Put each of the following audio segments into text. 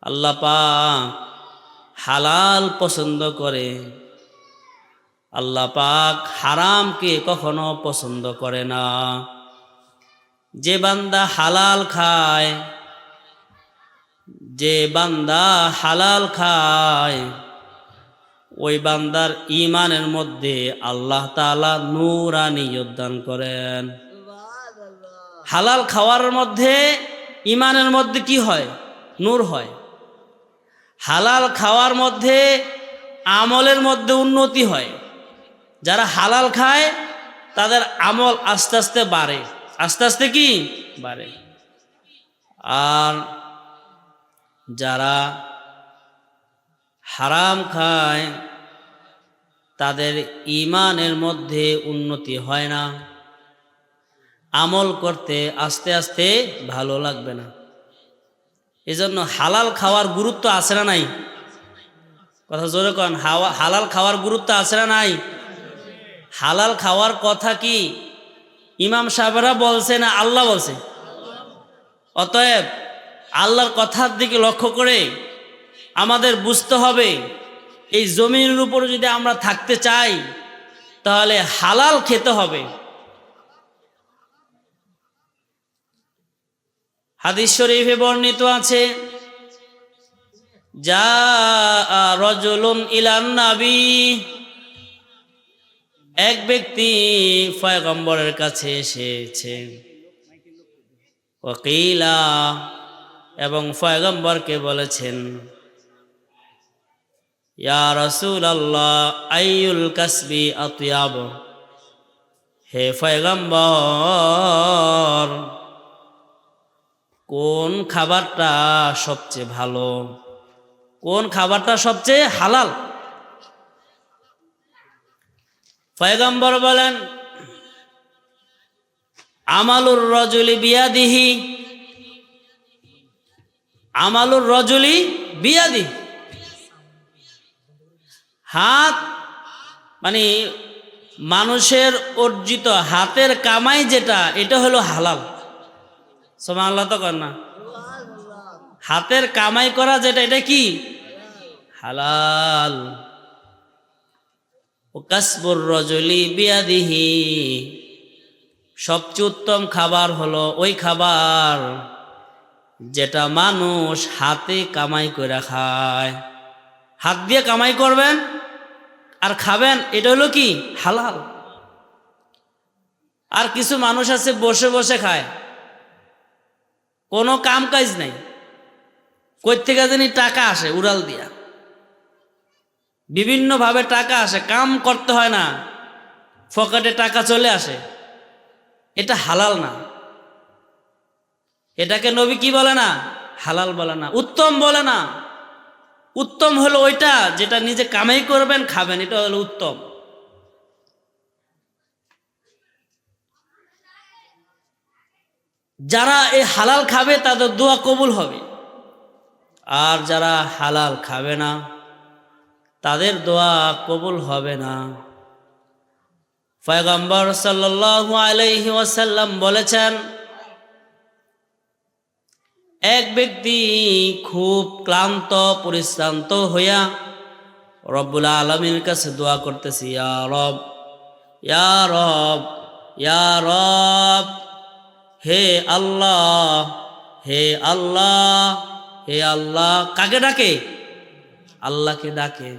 আল্লাহ পাক হালাল পছন্দ করে, আল্লাহ পাক হারামকে কখনো পছন্দ করে না। যে বান্দা হালাল খায়, যে বান্দা হালাল খায়, ওই বান্দার ঈমানের মধ্যে আল্লাহ তাআলা নূরানিয়ত দান করেন। হালাল খাওয়ার মধ্যে ঈমানের মধ্যে কি হয়? নূর হয়। হালাল খাওয়ার মধ্যে আমলের মধ্যে উন্নতি হয়। যারা হালাল খায় তাদের আমল আস্তে আস্তে বাড়ে, আস্তে আস্তে কি বাড়ে। আর যারা হারাম খায় তাদের ঈমানের মধ্যে উন্নতি হয় না, আমল করতে আস্তে আস্তে ভালো লাগবে না। এজন্য হালাল খাওয়ার গুরুত্ব আছে না নাই? কথা জোরে কন, হালাল খাওয়ার গুরুত্ব আছে না নাই? হালাল খাওয়ার কথা কি ইমাম সাহেবরা বলছে না আল্লাহ বলছে? অতএব আল্লাহর কথার দিকে লক্ষ্য করে আমাদের বুঝতে হবে, এই জমিনের উপর যদি আমরা থাকতে চাই তাহলে হালাল খেতে হবে। হাদিস শরীফে বর্ণিত আছে, যা রাজুলুন ইলান নবী, এক ব্যক্তি পয়গম্বরের কাছে এসেছে। ওয়াকিলা, এবং পয়গম্বরকে বলেছেন, ইয়া রাসূলুল্লাহ আইয়ুল কাসবি আতয়াব, হে পয়গম্বর কোন খাবারটা সবচেয়ে ভালো, কোন খাবারটা সবচেয়ে হালাল? পয়গম্বর বলেন, আমালুর রাজুলি বিয়াদিহি, আমালুর রাজুলি বিয়াদিহি, হাত মানে মানুষের অর্জিত হাতের কামাই যেটা, এটা হলো হালাল। সুবহানাল্লাহ তো কর না, হাতের কামাই করা যেটা এটা কি হালাল। ও কাসবুর রাজুলি বিয়াদিহি, সবচেয়ে উত্তম খাবার হলো ওই খাবার যেটা মানুষ হাতে কামাই করে খায়। হাত দিয়ে কামাই করবেন আর খাবেন, এটা হলো কি হালাল। আর কিছু মানুষ আছে বসে বসে খায়, কোনো কাম কাজ নাই, কই থেকে জানি টাকা আসে উড়াল দিয়া, বিভিন্নভাবে টাকা আসে, কাম করতে হয় না, পকেটে টাকা চলে আসে। এটা হালাল না। এটাকে নবী কি বলে না? হালাল বলে না, উত্তম বলে না। উত্তম হলো ওইটা যেটা নিজে কামাই করবেন খাবেন, এটা হলো উত্তম। যারা এই হালাল খাবে তাদের দোয়া কবুল হবে, আর যারা হালাল খাবে না তাদের দোয়া কবুল হবে না। পয়গম্বর সাল্লাল্লাহু আলাইহি ওয়াসাল্লাম বলেছেন, এক ব্যক্তি খুব ক্লান্ত পরিশ্রান্ত হইয়া রব্বুল আলামিনের কাছে দোয়া করতেছে, ইয়া রব, ইয়া রব, ইয়া রব, হে আল্লাহ, হে আল্লাহ, হে আল্লাহ। কাকে ডাকে? আল্লাহকে ডাকে,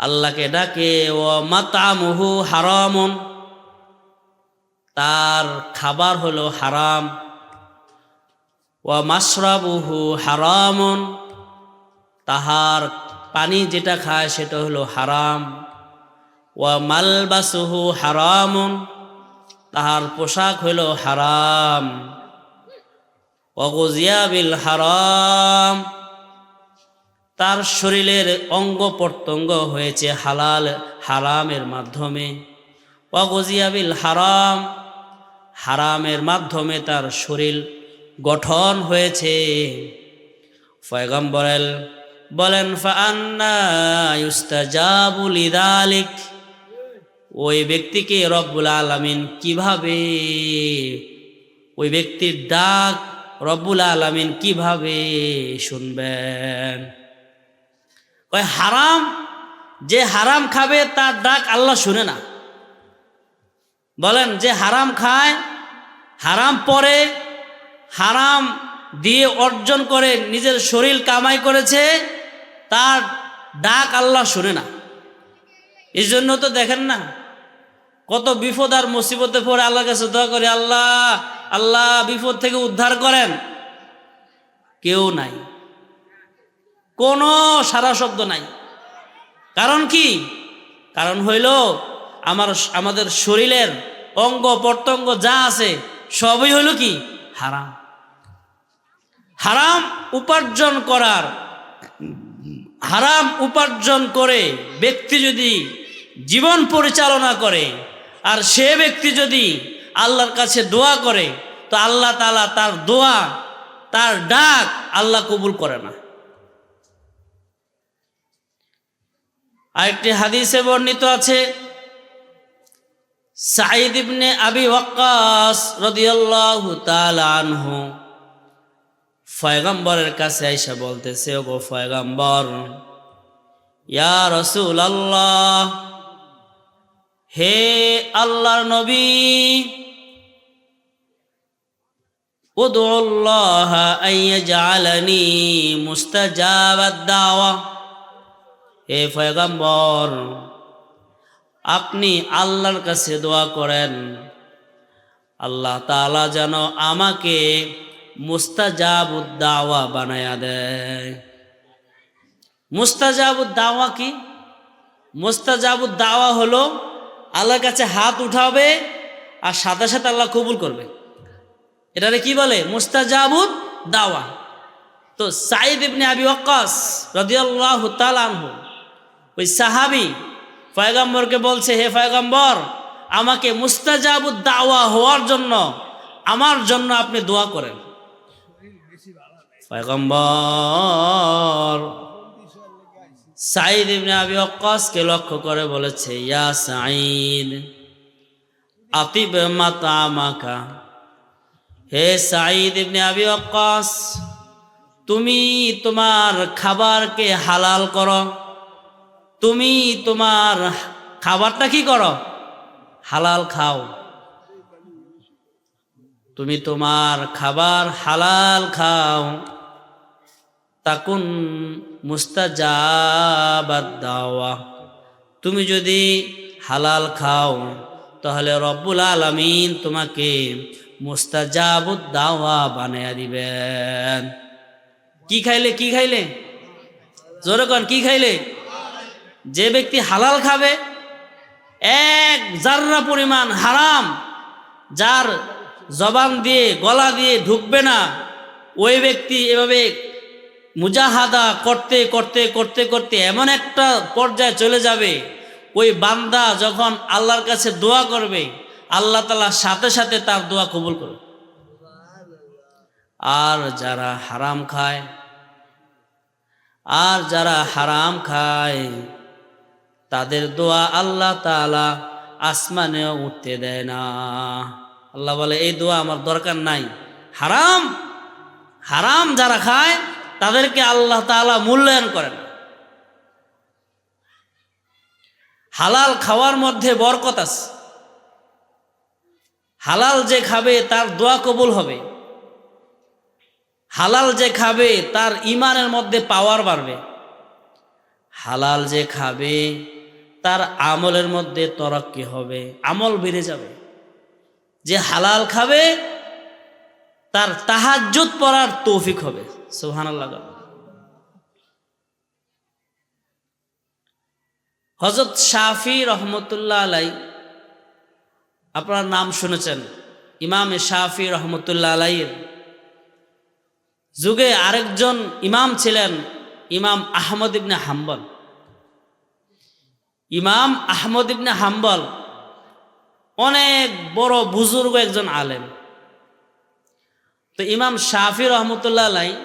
আল্লাহকে ডাকে। ও মাতামুহু হারামুন, তার খাবার হলো হারাম। ও মাশরাবুহু হারামুন, তাহার পানি যেটা খায় সেটা হলো হারাম। ও মালবাসুহু হারামুন, তাহার পোশাক হইল হারাম। ও গুজিয়া বিল হারাম, তার শরীরের অঙ্গ প্রত্যঙ্গ হয়েছে হালাল হারামের মাধ্যমে। ও গুজিয়া বিল হারাম, হারামের মাধ্যমে তার শরীর গঠন হয়েছে। পয়গম্বর বলেন, ফাআন্না ইউস্তাজাবু লিযালিক, ওই ব্যক্তিকে রব্বুল আলামিন কিভাবে ওই ব্যক্তির ডাক রব্বুল আলামিন কিভাবে শুনবেন? কয় হারাম, যে হারাম খাবে তার ডাক আল্লাহ শুনে না। বলেন, যে হারাম খায়, হারাম পরে, হারাম দিয়ে অর্জন করে নিজের শরীর কামাই করেছে, তার ডাক আল্লাহ শুনে না। এই জন্য তো দেখেন না, কত বিপদ আর মুসিবতে পড়ে আল্লাহর কাছে দোয়া করে, আল্লাহ আল্লাহ বিপদ থেকে উদ্ধার করেন, কেউ নাই, কোনো সারা শব্দ নাই। কারণ কি? কারণ হইল আমাদের শরীরের অঙ্গ প্রত্যঙ্গ যা আছে সবই হইল কি? হারাম। হারাম উপার্জন করার, হারাম উপার্জন করে ব্যক্তি যদি জীবন পরিচালনা করে, আর সে ব্যক্তি যদি আল্লাহর কাছে দোয়া করে, তো আল্লাহ তাআলা তার দোয়া, তার ডাক আল্লাহ কবুল করে না। আরেকটি হাদিসে বর্ণিত আছে, সাঈদ ইবনে আবি ওয়াক্কাস রাদিয়াল্লাহু তাআলা আনহু পয়গম্বরের কাছে আইসা বলতেছে, ওগো পয়গম্বর, ইয়া রাসূলুল্লাহ, হে আল্লাহর নবী, উদউল্লাহ আইয়াজআলানি মুস্তাজাবাদ দাওয়া। হে পয়গম্বর, আপনি আল্লাহর কাছে দোয়া করেন, আল্লাহ তাআলা যেন আমাকে মুস্তাজাবুদ দাওয়া বানায়া দেয়। মুস্তাজাবুদ দাওয়া কি? মুস্তাজাবুদ দাওয়া হলো আল্লাহর কাছে হাত উঠাবে আর সাথে সাথে আল্লাহ কবুল করবে। এটারে কি বলে? মুস্তাজাবুদ দাওয়া। তো সাঈদ ইবনে আবি ওয়াক্কাস রাদিয়াল্লাহু তাআলা আনহু, ওই সাহাবী পয়গম্বরকে বলছে, হে পয়গম্বর, আমাকে মুস্তাজাবুদ দাওয়া হওয়ার জন্য আমার জন্য আপনি দোয়া করেন। পয়গম্বর সাঈদ ইবনে আবি ওয়াক্কাসকে লক্ষ্য করে বলেছে, ইয়া সাঈদ আতিব মাতামাকা, হে সাঈদ ইবনে আবি ওয়াক্কাস, তুমি তোমার খাবারকে হালাল করো, তুমি তোমার খাবারটা কি করো? হালাল খাও। তুমি তোমার খাবার হালাল খাও, তাকুন মুস্তাজাবাদ দাওয়া। তুমি যদি হালাল খাও তাহলে রব্বুল আলামিন তোমাকে মুস্তাজাবুদ দাওয়া বানায়া দিবেন। কি খাইলে? কি খাইলে? জোরে কোন, কি খাইলে? যে ব্যক্তি হালাল খাবে, এক জাররা পরিমাণ হারাম যার জবান দিয়ে গলা দিয়ে ঢুকবে না, ওই ব্যক্তি এভাবে মুজাহাদা করতে করতে করতে করতে এমন একটা পর্যায়ে চলে যাবে, ওই বান্দা যখন আল্লাহর কাছে দোয়া করবে, আল্লাহ তাআলা সাথে সাথে তার দোয়া কবুল করবে। আর যারা হারাম খায়, আর যারা হারাম খায়, তাদের দোয়া আল্লাহ তাআলা আসমানেও উঠতে দেয় না। আল্লাহ বলে, এই দোয়া আমার দরকার নাই। হারাম হারাম যারা খায় তাদেরকে আল্লাহ তাআলা মূল্যায়ন করেন। হালাল খাওয়ার মধ্যে বরকত আছে। হালাল যে খাবে তার দোয়া কবুল হবে। হালাল যে খাবে তার ঈমানের মধ্যে পাওয়ার বাড়বে। হালাল যে খাবে তার আমলের মধ্যে তরাক্কি হবে, আমল বেড়ে যাবে। যে হালাল খাবে তার তাহাজ্জুদ পড়ার তৌফিক হবে। সুবহানাল্লাহ। হযরত শাফি রহমতুল্লাহ আলাইহি, আপনার নাম শুনেছেন, ইমাম শাফি রহমতুল্লাহ আলাইহির যুগে আরেকজন ইমাম ছিলেন, ইমাম আহমদ ইবনে হাম্বল। ইমাম আহমদ ইবনে হাম্বল অনেক বড় বুজুর্গ একজন আলেম। তো ইমাম শাফি রহমতুল্লাহ আলাইহি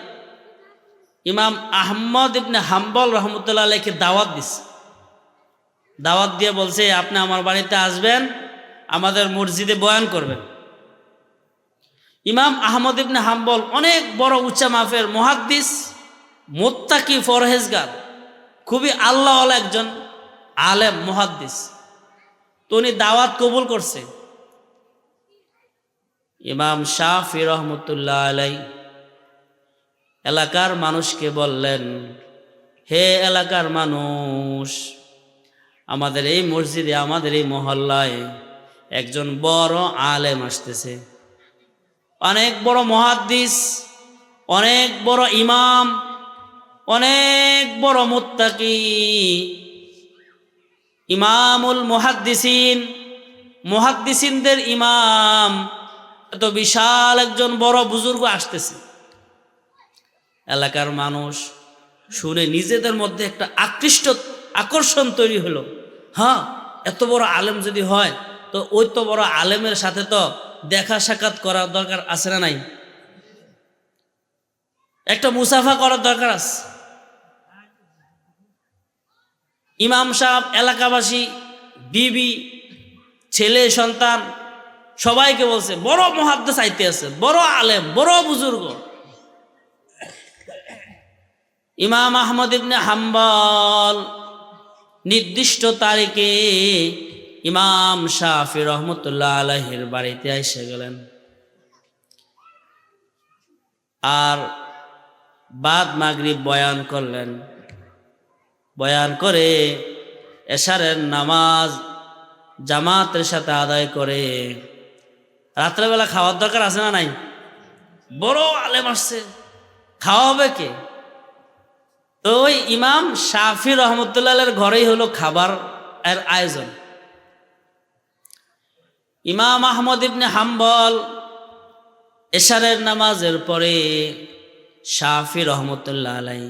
ইমাম আহমদ ইবনে হাম্বল রহমতুল্লাহ আলাইহিকে দাওয়াত দিছে। দাওয়াত দিয়ে বলছে, আপনি আমার বাড়িতে আসবেন, আমাদের মসজিদে বয়ান করবেন। ইমাম আহমদ ইবনে হাম্বল অনেক বড় উচ্চা মাফের মুহাদ্দিস, মুত্তাকি, ফরহেজগার, খুবই আল্লাহওয়ালা একজন আলেম মুহাদ্দিস। তো উনি দাওয়াত কবুল করছে। ইমাম শাফি রহমতুল্লাহ আলাই এলাকার মানুষকে বললেন, হে এলাকার মানুষ, আমাদের এই মসজিদে, আমাদের এই মহল্লায় একজন বড় আলেম আসতেছে, অনেক বড় মুহাদ্দিস, অনেক বড় ইমাম, অনেক বড় মুত্তাকি, ইমামুল মুহাদ্দিসিন, মুহাদ্দিসিনদের ইমাম, এত বিশাল একজন বড় বুজুর্গ আসতেছে। এলাকার মানুষ শুনে নিজেদের মধ্যে একটা আকর্ষণ তৈরি হলো। হ্যাঁ, এত বড় আলেম যদি হয় তো ওই তো বড় আলেমের সাথে তো দেখা সাক্ষাৎ করার দরকার আছে না নাই? একটা মুসাফা করার দরকার আছে। ইমাম সাহেব এলাকাবাসী, বিবি, ছেলে সন্তান সবাইকে বলছে বড় মুহাদ্দিস আইতে আছে, বড় আলেম, বড় বুজুর্গ। ইমাম আহমদ ইবনে হাম্বল নির্দিষ্ট তারিখে ইমাম শাফি রহমতুল্লাহ আলাইহির বাড়িতে এসে গেলেন। আর বাদ মাগরিব বয়ান করলেন। বয়ান করে এশারের নামাজ জামাতের সাথে আদায় করে রাত্রেবেলা খাওয়ার দরকার আছে না নাই? বড় আলেম আসছে, খাওয়াবে কে? তো ওই ইমাম শাফি রহমতুল্লাহের ঘরেই হলো খাবার এর আয়োজন। ইমাম আহমদ ইবনে হাম্বল এশারের নামাজের পরে শাফি রহমতুল্লাহ আলাই,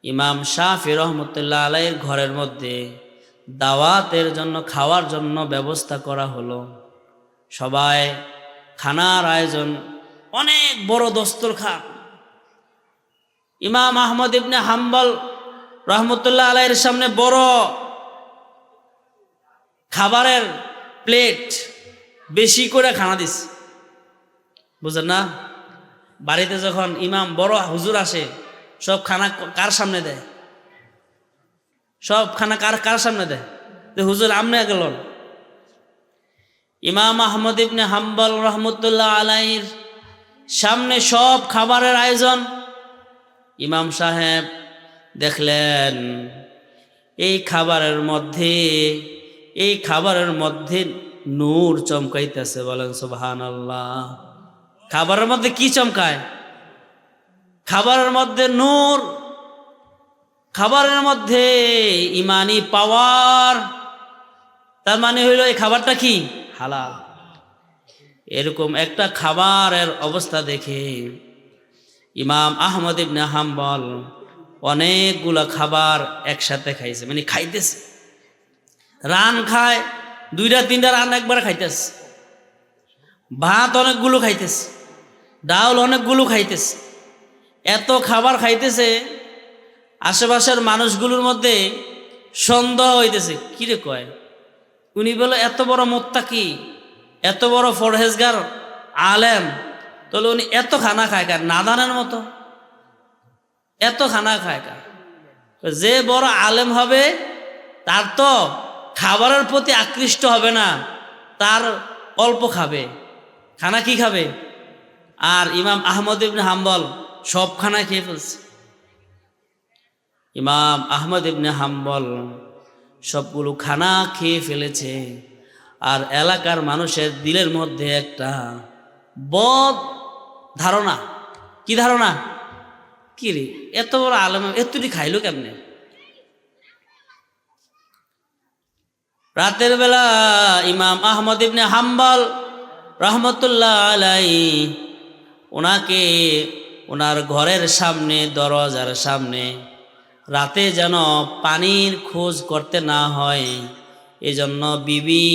ইমাম শাফি রহমতুল্লাহ আলাইয়ের ঘরের মধ্যে দাওয়াতের জন্য, খাওয়ার জন্য ব্যবস্থা করা হলো। সবাই খানার আয়োজন, অনেক বড় দস্তরখান। ইমাম আহমদ ইবনে হাম্বল রহমতুল্লাহ আলাইয়ের সামনে বড় খাবারের প্লেট, বেশি করে খানা দিস। বুঝলেন না? বাড়িতে যখন ইমাম বড় হুজুর আসে, সব খানা কার সামনে দেয়? সব খানা কার সামনে দেয়? যে হুজুর আমনে গেল। ইমাম আহমদ ইবনে হাম্বল রহমতুল্লাহ আলাইহির সামনে সব খাবারের আয়োজন। ইমাম সাহেব দেখলেন এই খাবারের মধ্যে নূর চমকাইতেছে। বলেন সুবহানাল্লাহ। খাবারের মধ্যে কি চমকায়? খাবারের মধ্যে নূর, খাবারের মধ্যে ইমানি পাওয়ার। তার মানে হইল এই খাবারটা কি? হালাল। এরকম একটা খাবারের অবস্থা দেখে ইমাম আহমদ ইবনে হাম্বল অনেকগুলা খাবার একসাথে খাইছে, মানে খাইতেছে। রান খায়, 2-3টা রান একবার খাইতেছে। ভাত অনেকগুলো খাইতেছে, ডাউল অনেকগুলো খাইতেছে। এত খাবার খাইতেছে, আশেপাশের মানুষগুলোর মধ্যে সন্দেহ হইতেছে, কিরে কয় উনি বলে এত বড় মুত্তাকি, এত বড় ফরহেজগার আলেম, তাহলে উনি এত খানা খায় কার? নাদানের মতো এত খানা খায় কার? যে বড় আলেম হবে তার তো খাবারের প্রতি আকৃষ্ট হবে না, তার অল্প খাবে, খানা কি খাবে? আর ইমাম আহমদ ইবনে হাম্বল সব খানা খেয়ে ফেলছে। ইমাম আহমদ ইবনে হাম্বল সবগুলো খানা খেয়ে ফেলেছে। আর এলাকার মানুষের দিলের মধ্যে একটা বদ ধারণা। কি ধারণা? কি রে, এত বড় আলেম এতটি খাইলো কেমনে? রাতের বেলা ইমাম আহমদ ইবনে হাম্বল রহমতুল্লাহ আলাই ওনাকে ওনার ঘরের সামনে, দরজার সামনে রাতে যেন পানির খোঁজ করতে না হয়, এজন্য বিবি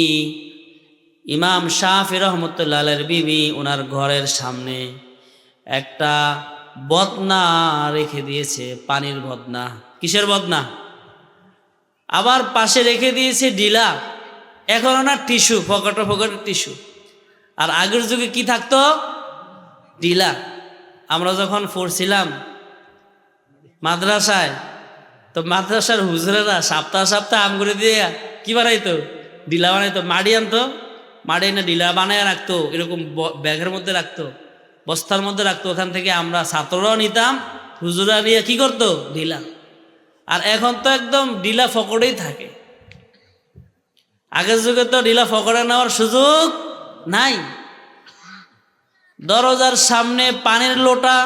ইমাম শাফি রহমতুল্লাহ আলাইহির বিবি ওনার ঘরের সামনে একটা বদনা রেখে দিয়েছে, পানির বদনা। কিসের বদনা? আবার পাশে রেখে দিয়েছে ডিলা। এখন ওনার টিস্যু, ফকটে টিস্যু। আর আগের যুগে কি থাকতো? ঢিলা। আমরা যখন পড়ছিলাম মাদ্রাসায়, তো মাদ্রাসার হুজুরেরা সপ্তাহ সপ্তাহ আম করে দিয়ে কি বানাইতো, ঢিলা বানাইতো, মাড়ি আনতো, মাড়ি এনে ঢিলা বানায় রাখতো, এরকম ব্যাগের মধ্যে রাখতো, বস্তার মধ্যে রাখতো। ওখান থেকে আমরা ছাত্ররাও নিতাম, হুজুরা নিয়ে কি করতো, ঢিলা। আর এখন তো একদম ঢিলা ফকড়েই থাকে। আগের যুগে তো ঢিলা ফকড়ে নেওয়ার সুযোগ নাই। দরজার সামনে পানির লোটা,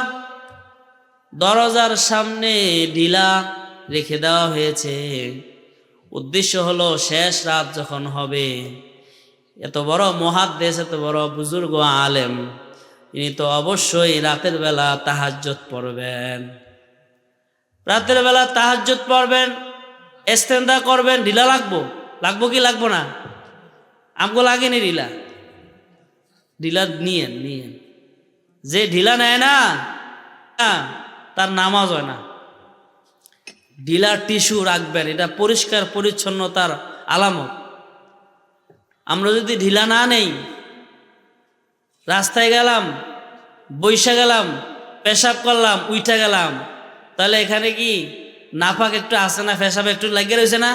দরজার সামনে ঢিলা রেখে দেওয়া হয়েছে। উদ্দেশ্য হলো শেষ রাত যখন হবে, এত বড় মুহাদ্দিস, এত বড় বুজুর্গ আলেম, তিনি তো অবশ্যই রাতের বেলা তাহাজ্জুদ পড়বেন। রাতের বেলা তাহাজ্জুদ পড়বেন, ইস্তেনজা করবেন। ঢিলা লাগবো কি লাগবো না? আমগো লাগেনি ঢিলা? ঢিলা নিয়েন। যে ঢিলা নেয় না তার নামাজ হয় না। ঢিলার টিস্যু রাখবেন, এটা পরিষ্কার পরিচ্ছন্নতার আলামত। আমরা যদি ঢিলা না নেই, রাস্তায় গেলাম, বইসা গেলাম, পেশাব করলাম, উইঠা গেলাম, তাহলে এখানে কি নাপাক একটু আসে না, পেশাব একটু লাগিয়ে রয়েছে না?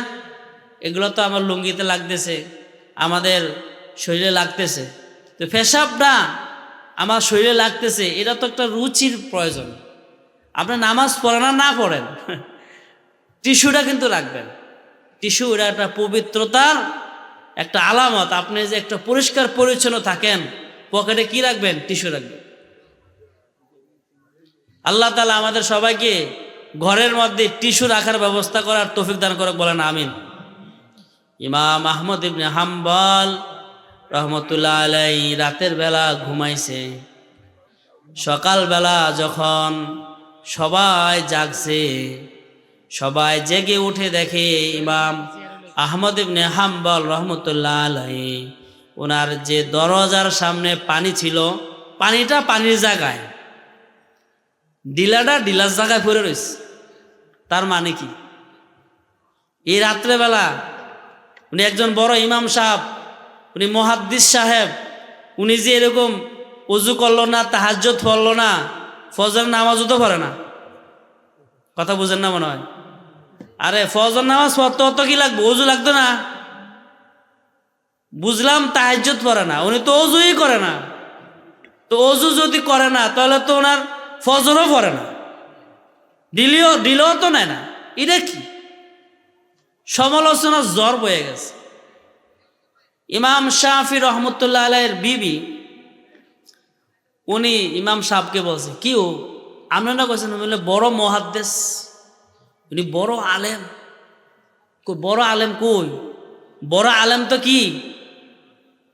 এগুলো তো আমার লুঙ্গিতে লাগতেছে, আমাদের শরীরে লাগতেছে। তো পেশাবটা আমার শরীরে লাগতেছে, এটা তো একটা রুচির প্রয়োজন। আপনি নামাজ পড়েন আর না পড়েন, টিস্যুটা কিন্তু রাখবেন। টিস্যু এটা একটা পবিত্রতার একটা আলামত। আপনি যে একটা পরিষ্কার পরিচ্ছন্ন থাকেন, পকেটে কি রাখবেন? টিস্যু রাখবেন। আল্লাহ তাআলা আমাদের সবাইকে ঘরের মধ্যে টিস্যু রাখার ব্যবস্থা করার তৌফিক দান করুক, বলেন আমিন। ইমাম আহমদ ইবনে হাম্বল রহমতুল্লাহ আলাইহি রাতের বেলা ঘুমাইছে। সকালবেলা যখন সবাই জাগছে, সবাই জেগে উঠে দেখে ইমাম আহমদ ইবনে হাম্বল রহমতুল্লাহ আলাইহি ওনার যে দরজার সামনে পানি ছিল, পানিটা পানির জায়গায়, ডিলাটা ডিলার জায়গায় পড়ে রয়েছে। তার মানে কি? এই রাত্রেবেলা উনি একজন বড় ইমাম সাহেব, উনি মুহাদ্দিস সাহেব, উনি যে এরকম ওযু করলো না, তাহাজ্জুদ পড়লো না, ফজর নামাজও তো পড়ে না। কথা বুঝেন না মনে হয়? আরে ফজর নামাজ পড়তে অত কি লাগবে? ওযু লাগতো না? বুঝলাম তাহাজ্জুদ পড়ে না, উনি তো ওযুই করে না। তো ওযু যদি করে না, তাহলে তো ওনার ফজরও পড়ে না, দিলেও তো নেয় না। এটা কি সমালোচনার জ্বর বয়ে গেছে। ইমাম শাফি রহমতুল্লাহ আলাইহির বিবি, উনি ইমাম সাহেবকে বলছে, কি ও আপনি না কইছেন বলে বড় মুহাদ্দিস, উনি বড় আলেম। বড় আলেম কই? বড় আলেম তো কি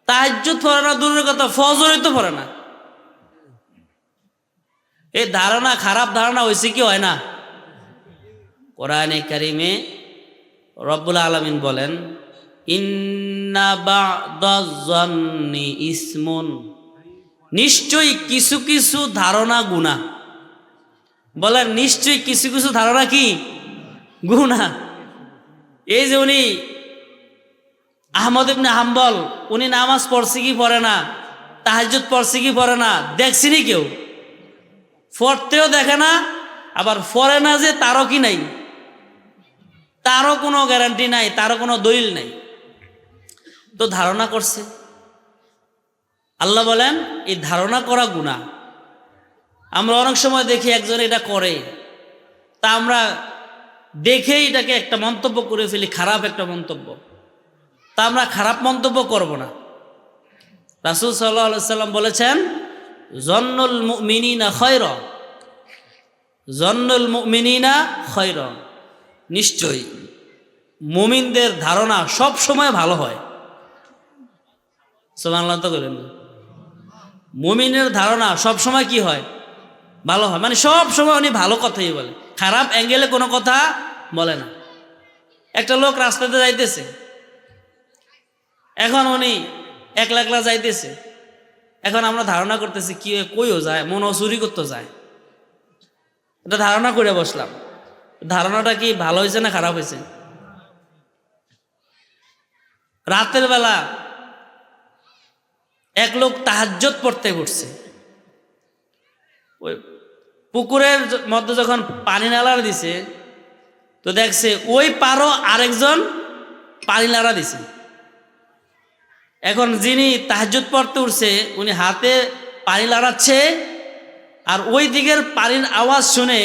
তাহাজ্জুদ পড়ে না, দূরের কথা ফজরই তো পড়ে না। এই ধারণা, খারাপ ধারণা হয়েছে কি হয় না? কোরআনে কারিমে রব্বুল আলামিন বলেন, ইন্না বা'দায-যন্নি ইসমুন, নিশ্চয়ই কিছু কিছু ধারণা গুনাহ। বলেন নিশ্চয়ই কিছু কিছু ধারণা কি গুনাহ। এই যে উনি আহমদ ইবনে হাম্বল, উনি নামাজ পড়ছে কি পড়ে না, তাহাজ্জুদ পড়ছে কি পড়ে না দেখছিনি কেউ? পড়তেও দেখে না, আবার পড়ে না যে তারও কি নাই, তারও কোনো গ্যারান্টি নাই, তারও কোনো দলিল নাই। তো ধারণা করছে। আল্লাহ বলেন এই ধারণা করা গুনাহ। আমরা অনেক সময় দেখি একজন এটা করে, তা আমরা দেখেই এটাকে একটা মন্তব্য করে ফেলি, খারাপ একটা মন্তব্য। তা আমরা খারাপ মন্তব্য করব না। রাসূল সাল্লাল্লাহু আলাইহি সাল্লাম বলেছেন, জন্নুল মুমিনিনা খায়রা, জন্নুল মুমিনিনা খায়রা, নিশ্চয়ই মুমিনদের ধারণা সব সময় ভালো হয়। সুবহানাল্লাহ তো বলেন। মুমিনের ধারণা সব সময় কি হয়? ভালো হয়। মানে সব সময় উনি ভালো কথাই বলে, খারাপ অ্যাঙ্গেলে কোনো কথা বলে না। একটা লোক রাস্তাতে যাইতেছে, এখন উনি একলা একলা যাইতেছে, এখন আমরা ধারণা করতেছি কি কইও যায়, মনে চুরি করতে যায়, এটা ধারণা করে বসলাম। ধারণাটা কি ভালো হয়েছে না খারাপ হয়েছে? রাতের বেলা এক লোক তাহাজ্জুদ পড়তে বসছে, ওই পুকুরের মধ্যে যখন পানি নালার দিছে, তো দেখছে ওই পারও আরেকজন পানি নাড়া দিছে। এখন যিনি তাহাজ্জুদ পড়তে উঠছে উনি হাতে পানি লাড়াচ্ছে, আর ওই দিকের পানির আওয়াজ শুনে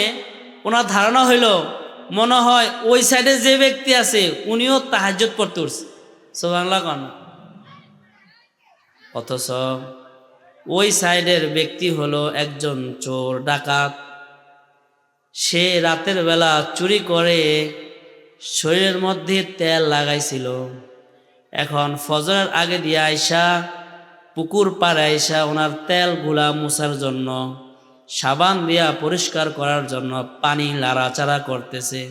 ওনার ধারণা হইল মনে হয় ওই সাইডে যে ব্যক্তি আছে উনিও তাহাজ্জুদ পড়তে উঠছে। সুবহানাল্লাহ কোন। অথচ ওই সাইডের ব্যক্তি হলো একজন চোর ডাকাত। সে রাতের বেলা চুরি করে শরীরের মধ্যে তেল লাগাইছিল। এখন ফজরের আগে দিয়ে আইসা পুকুর পাড়ে আইসা ওনার তেলগুলা মুছার জন্য, সাবান দিয়া পরিষ্কার করার জন্য পানি লাড়াচাড়া করতেছে।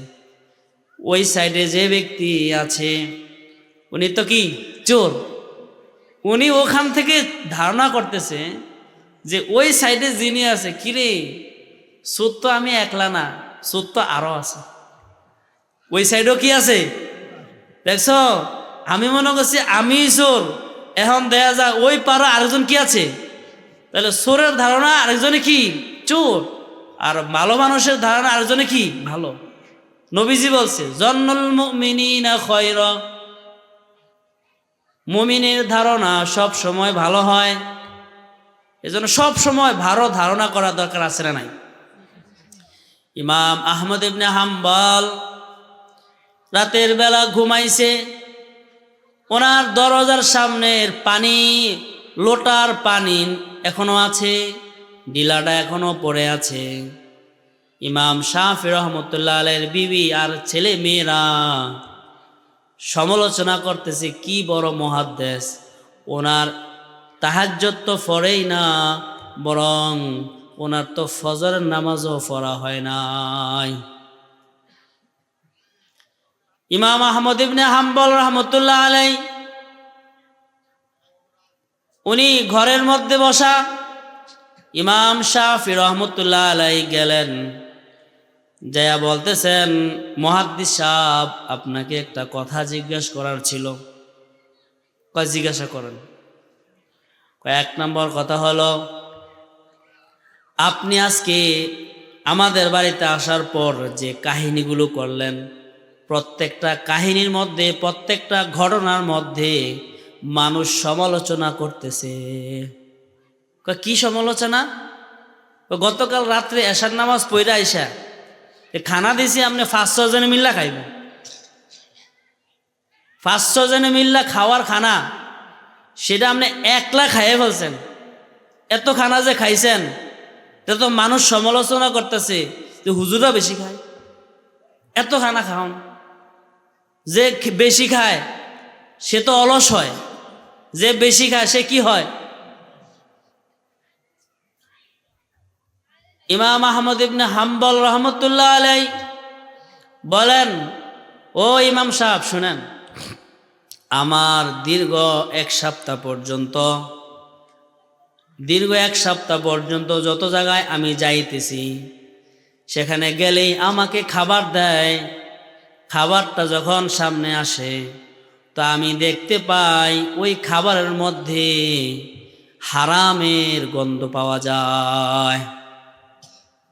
ওই সাইডে যে ব্যক্তি আছে উনি তো কি চোর, উনি ওখান থেকে ধারণা করতেছে যে ওই সাইডে যিনি আছে, কিরে চোর তো আমি একলা না, চোর তো আরো আছে, ওই সাইডেও কি আছে দেখছ। আমি মনে করছি আমি চোর, এখন দেখা যায় ওই পাড়া আরেকজন কি আছে। তাহলে চোরের ধারণা আরেকজনে কি চোর, আর ভালো মানুষের ধারণা আরেকজনে কি ভালো। নবীজি বলছে জন্নুল মুমিনিনা খায়রা, মুমিনের ধারণা সব সময় ভালো হয়। এজন্য সব সময় ভালো ধারণা করা দরকার আছে না নাই। ইমাম আহমদ ইবনে হাম্বল রাতের বেলা ঘুমাইছে, ওনার দরজার সামনের পানি, লোটার পানি এখনো আছে, ডিলাটা এখনো পড়ে আছে। ইমাম শাফি রহমতুল্লাহ আলাইহির বিবি আর ছেলে মেয়েরা সমালোচনা করতেছে কি বড় মুহাদ্দিস, ওনার তাহাজ্জুদ তো পড়েই না, বরং ওনার তো ফজরের নামাজও পড়া হয় নাই। ইমাম আহমদ ইবনে হাম্বল রহমতুল্লাহ আলাইহি উনি ঘরের মধ্যে বসা, ইমাম শাফি রহমতুল্লাহ আলাইহি গেলেন, যায়া বলতেছেন মুহাদ্দিস সাহেব আপনাকে একটা কথা জিজ্ঞেস করার ছিল। কয় জিজ্ঞাসা করেন। এক নম্বর কথা হলো, আপনি আজকে আমাদের বাড়িতে আসার পর যে কাহিনীগুলো করলেন, প্রত্যেকটা কাহিনীর মধ্যে, প্রত্যেকটা ঘটনার মধ্যে মানুষ সমালোচনা করতেছে। কি সমালোচনা? গতকাল রাত্রে এশার নামাজ পড়ে আইসা খানা দিছি, আপনি 500 জনে মিল্লা খাইবেন, 500 জনে মিল্লা খাওয়ার খানা, সেটা আপনি একলা খাইয়ে ফেলছেন। এত খানা যে খাইছেন, এটা তো মানুষ সমালোচনা করতেছে যে হুজুররা বেশি খায়, এত খানা খাওয়ান। যে বেশি খায় সে তো অলস হয়, যে বেশি খায় সে কি হয়। ইমাম আহমদ ইবনে হাম্বল রহমতুল্লাহ আলাইহি বলেন, ও ইমাম সাহেব শুনেন, আমার দীর্ঘ এক সপ্তাহ পর্যন্ত যত জায়গায় আমি যাইতেছি, সেখানে গেলেই আমাকে খাবার দেয়। খাবারটা যখন সামনে আসে তো আমি দেখতে পাই ওই খাবারের মধ্যে হারামের গন্ধ পাওয়া যায়।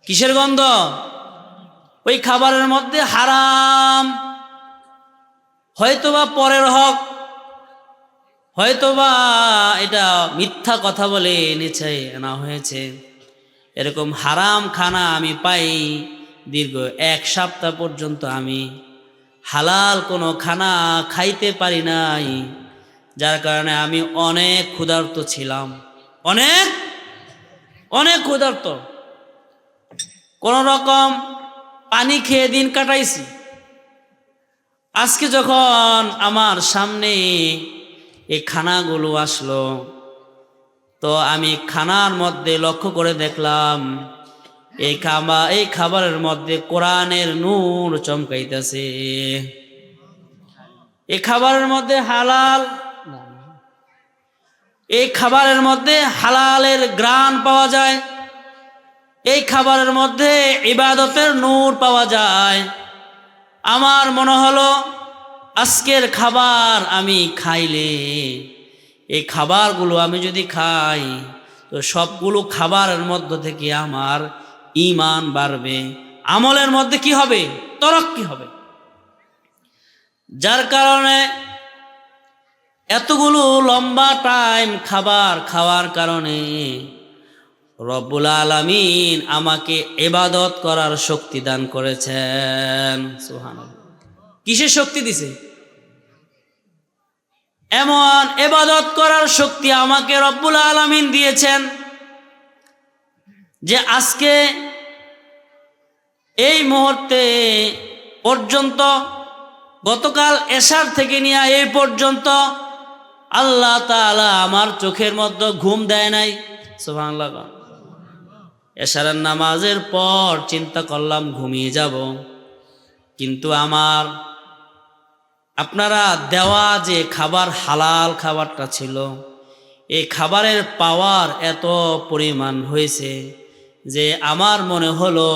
কিসের গন্ধ? ওই খাবারের মধ্যে হারাম, হয়তোবা পরের হক, হয়তোবা এটা মিথ্যা কথা বলে এনেছে আনা হয়েছে, এরকম হারাম খানা আমি পাই। দীর্ঘ এক সপ্তাহ পর্যন্ত আমি হালাল কোনো খানা খাইতে পারি নাই, যার কারণে আমি অনেক ক্ষুধার্ত ছিলাম, অনেক অনেক ক্ষুধার্ত। কোন রকম পানি খেয়ে দিন কাটাইছি। আজকে যখন আমার সামনে এই খানাগুলো আসলো, তো আমি খানার মধ্যে লক্ষ্য করে দেখলাম এই খাবারের মধ্যে কোরআনের নূর চমকাইতেছে। এই খাবারের মধ্যে হালাল, এই খাবারের মধ্যে হালালের ঘ্রাণ পাওয়া যায়, এই খাবারের মধ্যে ইবাদতের নূর পাওয়া যায়। আমার মনে হলো আজকের খাবার আমি খাইলে, এই খাবারগুলো আমি যদি খাই তো সবগুলো খাবারের মধ্য থেকে আমার ঈমান বাড়বে, আমলের মধ্যে কি হবে, তরক্কি হবে। যার কারণে এতগুলো লম্বা টাইম খাবার খাওয়ার কারণে রব্বুল আলামিন আমাকে ইবাদত করার শক্তি দান করেছেন। সুবহানাল্লাহ। কিসের শক্তি দিছে? এমন ইবাদত করার শক্তি আমাকে রব্বুল আলামিন দিয়েছেন যে আজকে এই মুহূর্তে পর্যন্ত, গতকাল এশার থেকে নিয়ে এই পর্যন্ত আল্লাহ তাআলা আমার চোখের মধ্যে ঘুম দেয় নাই। সুবহানাল্লাহ। এশারের নামাজের পর চিন্তা করলাম ঘুমিয়ে যাব, কিন্তু আমার আপনারা দেওয়া যে খাবার, হালাল খাবারটা ছিল, এই খাবারের পাওয়ার এত পরিমাণ হয়েছে যে আমার মনে হলো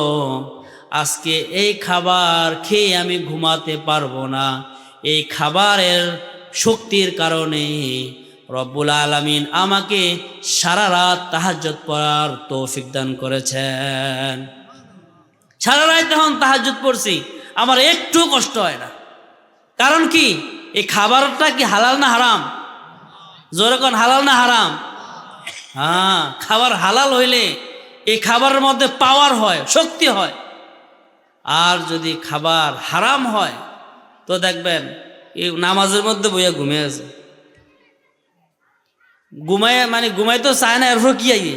আজকে এই খাবার খেয়ে আমি ঘুমাতে পারবো না। এই খাবারের শক্তির কারণে রব্বুল আলামিন আমাকে সারা রাত তাহাজ্জুদ পড়ার তৌফিক দান করেছেন। সারা রাত যখন তাহাজ্জুদ পড়ছি আমার একটু কষ্ট হয় না। কারণ কি, এই খাবারটা কি হালাল না হারাম? জোরে কোন, হালাল না হারাম? হ্যাঁ, খাবার হালাল হইলে এই খাবারের মধ্যে পাওয়ার হয়, শক্তি হয়। আর যদি খাবার হারাম হয় তো দেখবেন এই নামাজের মধ্যে বইয়া ঘুমিয়ে আছে, ঘুমাই তো চায় না, এরপর কি আইয়ে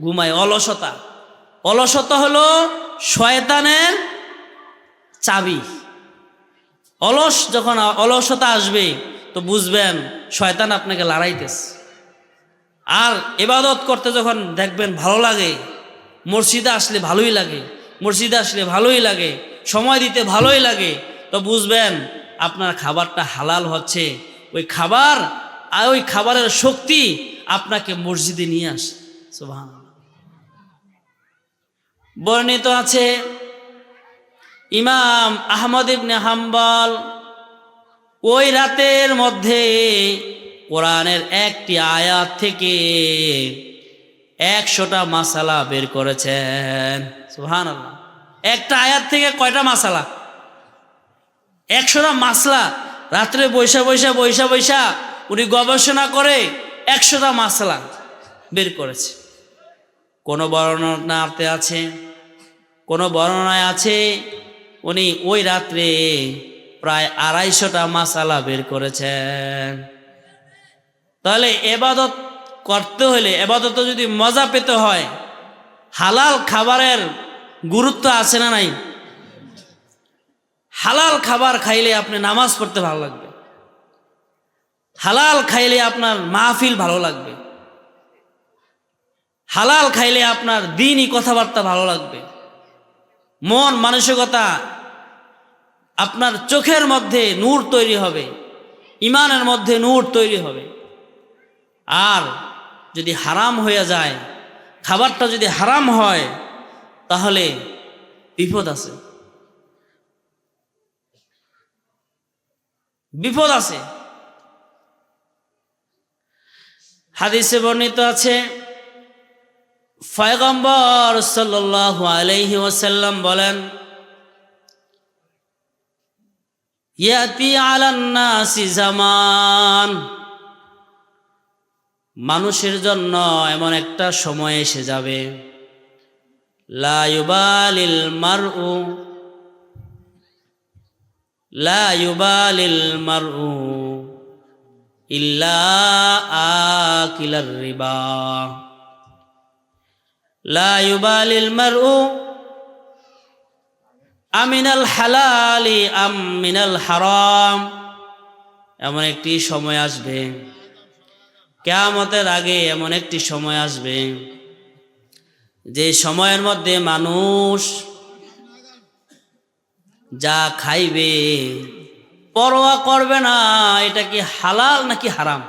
ঘুমায়। অলসতা, অলসতা হলো শয়তানের চাবি। যখন অলসতা আসবে তো বুঝবেন শয়তান আপনাকে লড়াইতেছে। আর ইবাদত করতে যখন দেখবেন ভালো লাগে, মসজিদে আসলে ভালোই লাগে, সময় দিতে ভালোই লাগে, তো বুঝবেন আপনার খাবারটা হালাল হচ্ছে। ওই খাবার আর ওই খাবারের শক্তি আপনাকে মসজিদে নিয়ে আসে। সুবহানাল্লাহ। বর্ণিত আছে ইমাম আহমদ ইবনে হাম্বল ওই রাতের মধ্যে কোরআনের একটি আয়াত থেকে 100টা মাসালা বের করেছেন। সুবহানাল্লাহ। একটা আয়াত থেকে কয়টা মাসালা? 100টা মাসলা। রাত্রে বৈশা উনি গবেষণা করে 100টা মাসলা বের করেছে। কোনো বর্ণনায় আছে উনি ওই রাত্রে প্রায় 250টা মাসালা বের করেছেন। তাহলে ইবাদত করতে হলে, ইবাদত যদি মজা পেতে হয়, হালাল খাবারের গুরুত্ব আছে না নাই? হালাল খাবার খাইলে আপনি নামাজ পড়তে ভালো লাগবে, হালাল খাইলে আপনার মাহফিল ভালো লাগবে, হালাল খাইলে আপনার দ্বীনি কথাবার্তা ভালো লাগবে, মন মানসিকতা, আপনার চোখের মধ্যে নূর তৈরি হবে, ইমানের মধ্যে নূর তৈরি হবে। আর যদি হারাম হয়ে যায়, খাবারটা যদি হারাম হয়, তাহলে বিপদ আছে, বিপদ আছে। হাদিসে বর্ণিত আছে পয়গম্বর সাল্লাল্লাহু আলাইহি ওয়াসাল্লাম বলেন, ইয়াতি আলান নাসি জামান, মানুষের জন্য এমন একটা সময় এসে যাবে, লা ইউবালিল মারউ ইল্লা আকিলার রিবা, লা ইউবালিল মারউ আমিনাল হালালি আম মিনাল হারাম। এমন একটি সময় আসবে, কিয়ামতের আগে এমন একটি সময় আসবে যে সময়ের মধ্যে মানুষ যা খাইবে পরোয়া করবে না এটা কি হালাল নাকি হারাম।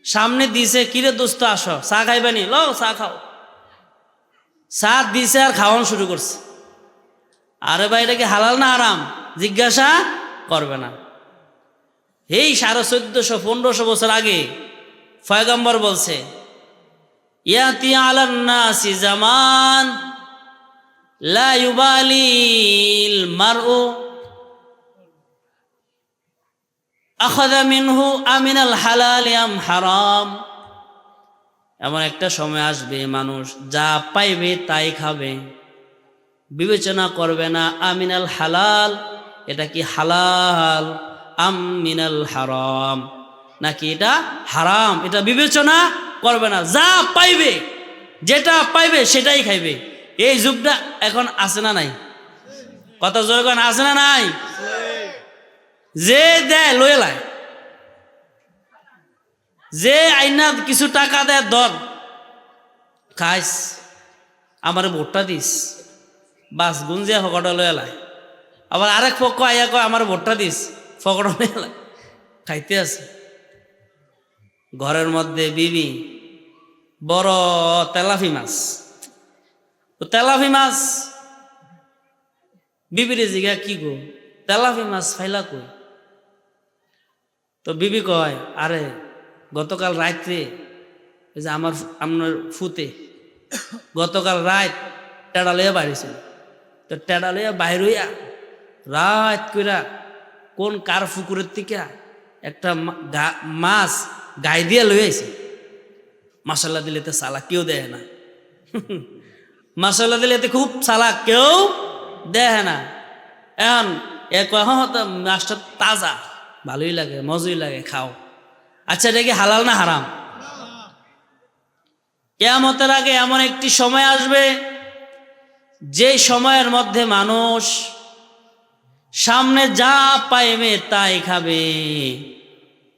সামনে দিছে, কিরে দোস্ত আসো চা খাইবানি, লো চা খাও, চা দিছে আর খাওয়ানো শুরু করছে। আরে ভাই এটা কি হালাল না হারাম জিজ্ঞাসা করবে না। এই 1400-1500 বছর আগে পয়গম্বর বলছে ইয়াতি আলান নাসি জামান লা ইউবালিল মারউ আখাযা মিনহু আমিনাল হালাল আম হারাম। এমন একটা সময় আসবে মানুষ যা পাইবে তাই খাবে, বিবেচনা করবে না আমিনাল হালাল, এটা কি হালাল, আম মিনাল হারাম, নাকি এটা হারাম, এটা বিবেচনা করবে না। যা পাইবে, যেটা পাইবে সেটাই খাইবে। এই যুগটা এখন আছে না নাই? কত জোর আছে না নাই? যে দেয় লয়ে লায়, যে আইনা কিছু টাকা দেয় দর খাইস, আমার ভোটটা দিস, বাস গুঞ্জিয়া ফকটা লয়ে লায়। আবার আরেক পক্ষ আইয়া কয় আমার ভোটটা দিস, ফকটা লয়ে লায়, খাইতে আছে। ঘরের মধ্যে বিবি বড় তেলাফি মাছ, তেলাফি মাছ, বিবিরে জিগা কি গো তেলাফি মাছ ফাইলা কই? তো বিবি কয় আরে গতকাল রাত্রে ওই যে আপনার ফুতে গতকাল রাত টেডা লইয়া বাড়িছিল, তো টেডা লইয়া বাইর হইয়া রাত কইরা কোন কার পুকুরের থেকে একটা মাছ গায়ে দিয়ে লই আইছে। মাসাল্লা দিলে তো চালাক কেউ দেয় না, মাসাল্লা দিলে তো খুব চালাক কেউ দেয় না। এখন এ কয় মাছটা তাজা, ভালোই লাগে, মজুই লাগে, খাও। আচ্ছা এটা কি হালাল না হারাম? কিয়ামতের আগে এমন একটি সময় আসবে যে সময়ের মধ্যে মানুষ সামনে যা পাইবে তাই খাবে,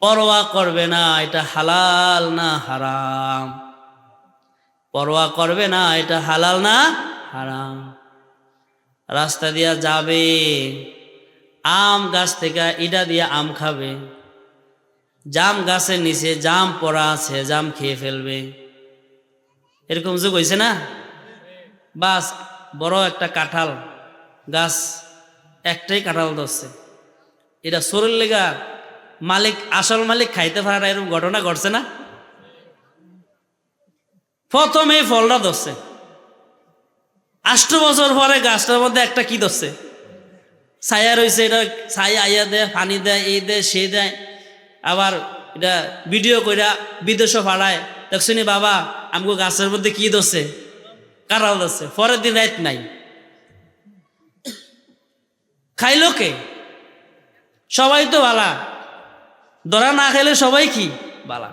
পরোয়া করবে না এটা হালাল না হারাম, পরোয়া করবে না এটা হালাল না হারাম। রাস্তা দিয়া যাবে, আম গাছ থেকে ইটা দিয়ে আম খাবে, জাম গাছের নিচে জাম পড়া আছে, জাম খেয়ে ফেলবে। এরকম যুগ হয়েছে না? বাস বড় একটা কাঁঠাল গাছ, একটাই কাঁঠাল ধরছে, এটা শরীর লেগা মালিক, আসল মালিক খাইতে পারে না, এরকম ঘটনা ঘটছে না? প্রথমে ফলটা ধরছে, 8 বছর পরে গাছটার মধ্যে একটা কি ধরছে, ছায়া রয়েছে, এটা ছায়া আইয়া দেয়, পানি দেয়, এই দেয় সেই দেয়। আবার এটা ভিডিও কইরা বিদেশও ফাড়ায়, দেখছনি বাবা আমগো গাছের মধ্যে কি ধরছে, কাঁঠাল ধরছে। পরের দিন রাত নাই, খাইলো কে? সবাই তো বালা, ধরা না খাইলে সবাই কি বালা।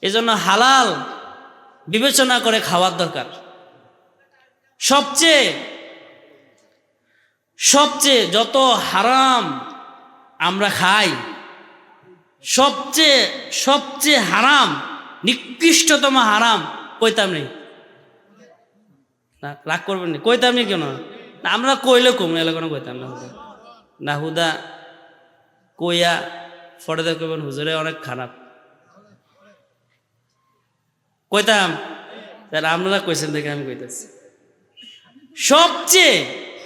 এজন্য হালাল বিবেচনা করে খাওয়ার দরকার। সবচেয়ে সবচেয়ে যত হারাম আমরা খাই, সবচেয়ে সবচেয়ে হারাম, নিকৃষ্টতম হারাম কইতাম নেই, রাগ করবেন না, কইতাম নি কেন? আমরা কইলে কম এলে কোনো কইতাম না, না হুদা কইয়া ফটো দেখবেন হুজুরে অনেক খারাপ কইতাম, আপনারা কইছেন দেখে আমি কইতেছি সবচেয়ে।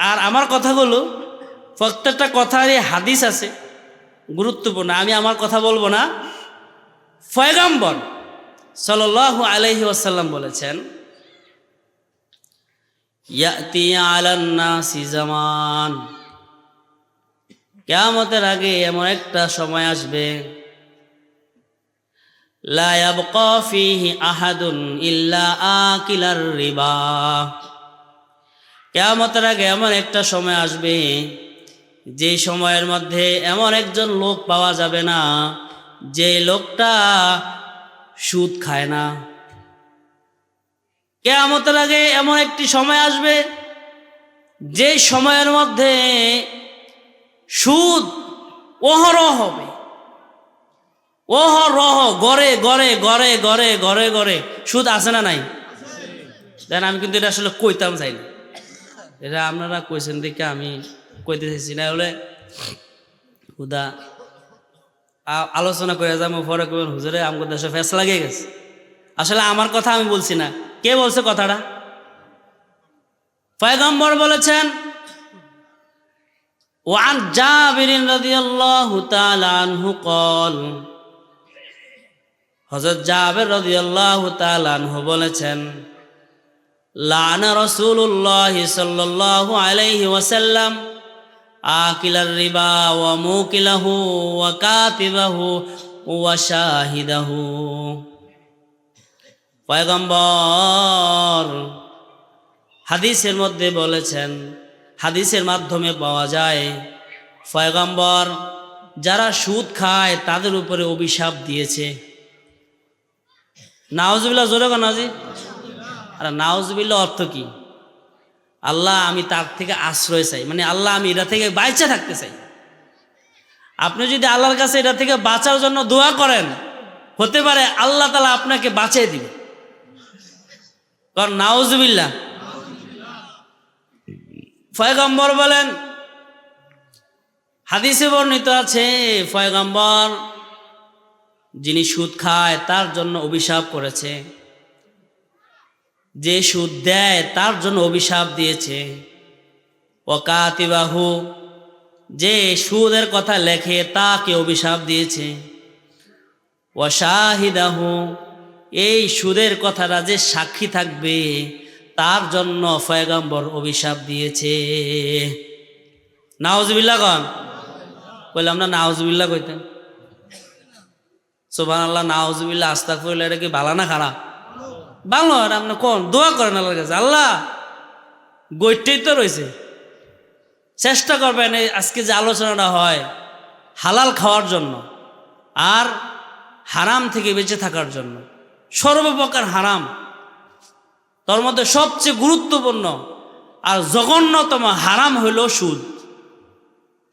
আর আমার কথাগুলো প্রত্যেকটা কথারই হাদিস আছে, গুরুত্বপূর্ণ। আমি আমার কথা বলবো না, পয়গম্বর সাল্লাল্লাহু আলাইহি ওয়াসাল্লাম বলেছেন ইয়াতি আলান নাসি জামান, কিয়ামতের আগে এমন একটা সময় আসবে লা ইয়াবকা ফীহি আহাদুন ইল্লা আকিলার রিবা। কিয়ামতের আগে এমন একটা সময় আসবে যে সময়ের মধ্যে এমন একজন লোক পাওয়া যাবে না যে লোকটা সুদ খায় না। কিয়ামতের আগে এমন একটি সময় আসবে যে সময়ের মধ্যে সুদ অহরহ হবে, অহরহ, গড়ে গড়ে গড়ে গড়ে গড়ে গড়ে সুদ আছে না নাই? দেন আমি কিন্তু এটা আসলে কইতাম চাই না, এটা আপনারা কইছেন দেখে আমি কইতে চাইছি না। হলে হুদা আলোচনা করে যাবো, পরে কবেন হুজুরে আমাদের দেশে ফেস লাগিয়ে গেছে। আসলে আমার কথা আমি বলছি না, কে বলছে কথাটা? পয়গম্বর বলেছেন ওয়ান জাবির রাদিয়াল্লাহু তাআলা আনহু قال, হযরত জাবের রাদিয়াল্লাহু তাআলা আনহু বলেছেন, লানা রাসূলুল্লাহ সাল্লাল্লাহু আলাইহি ওয়াসাল্লাম আকিলার রিবা ওয়া মুকিলাহু ওয়া কাতিবাহু ওয়া শাহিদাহু। পয়গম্বর হাদিসের মধ্যে বলেছেন, হাদিসের মাধ্যমে পাওয়া যায়, পয়গম্বর যারা সুদ খায় তাদের উপরে অভিশাপ দিয়েছে। নাউজুবিল্লাহ, জোরে কোন আজি। আর নাউজুবিল্লাহ অর্থ কি? আল্লাহ আমি তার থেকে আশ্রয় চাই, মানে আল্লাহ আমি এটা থেকে বাইচা থাকতে চাই। আপনি যদি আল্লাহর কাছে এটা থেকে বাঁচার জন্য দোয়া করেন, হতে পারে আল্লাহ তাআলা আপনাকে বাঁচিয়ে দিবে। কারণ নাউজুবিল্লাহ। পয়গম্বর বলেন, হাদিসে বর্ণিত আছে, পয়গম্বর যিনি সুদ খায় তার জন্য অভিশাপ করেছে, যে সুদ দেয় তার জন্য অভিশাপ দিয়েছে। ওয়াকাতিবাহু, যে সুদের কথা লেখে তাকে অভিশাপ দিয়েছে। ওয়াশাহিদাহু, এই সুদের কথাটা যে সাক্ষী থাকবে তার জন্য পয়গম্বর অভিশাপ দিয়েছে। নাউজুবিল্লাহ কন। বললাম না নাউজুবিল্লাহ কইতেন। সুবহানাল্লাহ, নাউজুবিল্লাহ, আস্তাগফিরুল্লাহ, এটা কি ভালো না খারাপ? ভালো। আর আপনি কোন দোয়া করেন আল্লাহর কাছে, আল্লাহ গইটেই তো রয়েছে, চেষ্টা করবেন এই আজকে যে আলোচনাটা হয় হালাল খাওয়ার জন্য আর হারাম থেকে বেঁচে থাকার জন্য। সর্বপ্রকার হারাম, তার মধ্যে সবচেয়ে গুরুত্বপূর্ণ আর জঘন্যতম হারাম হইল সুদ।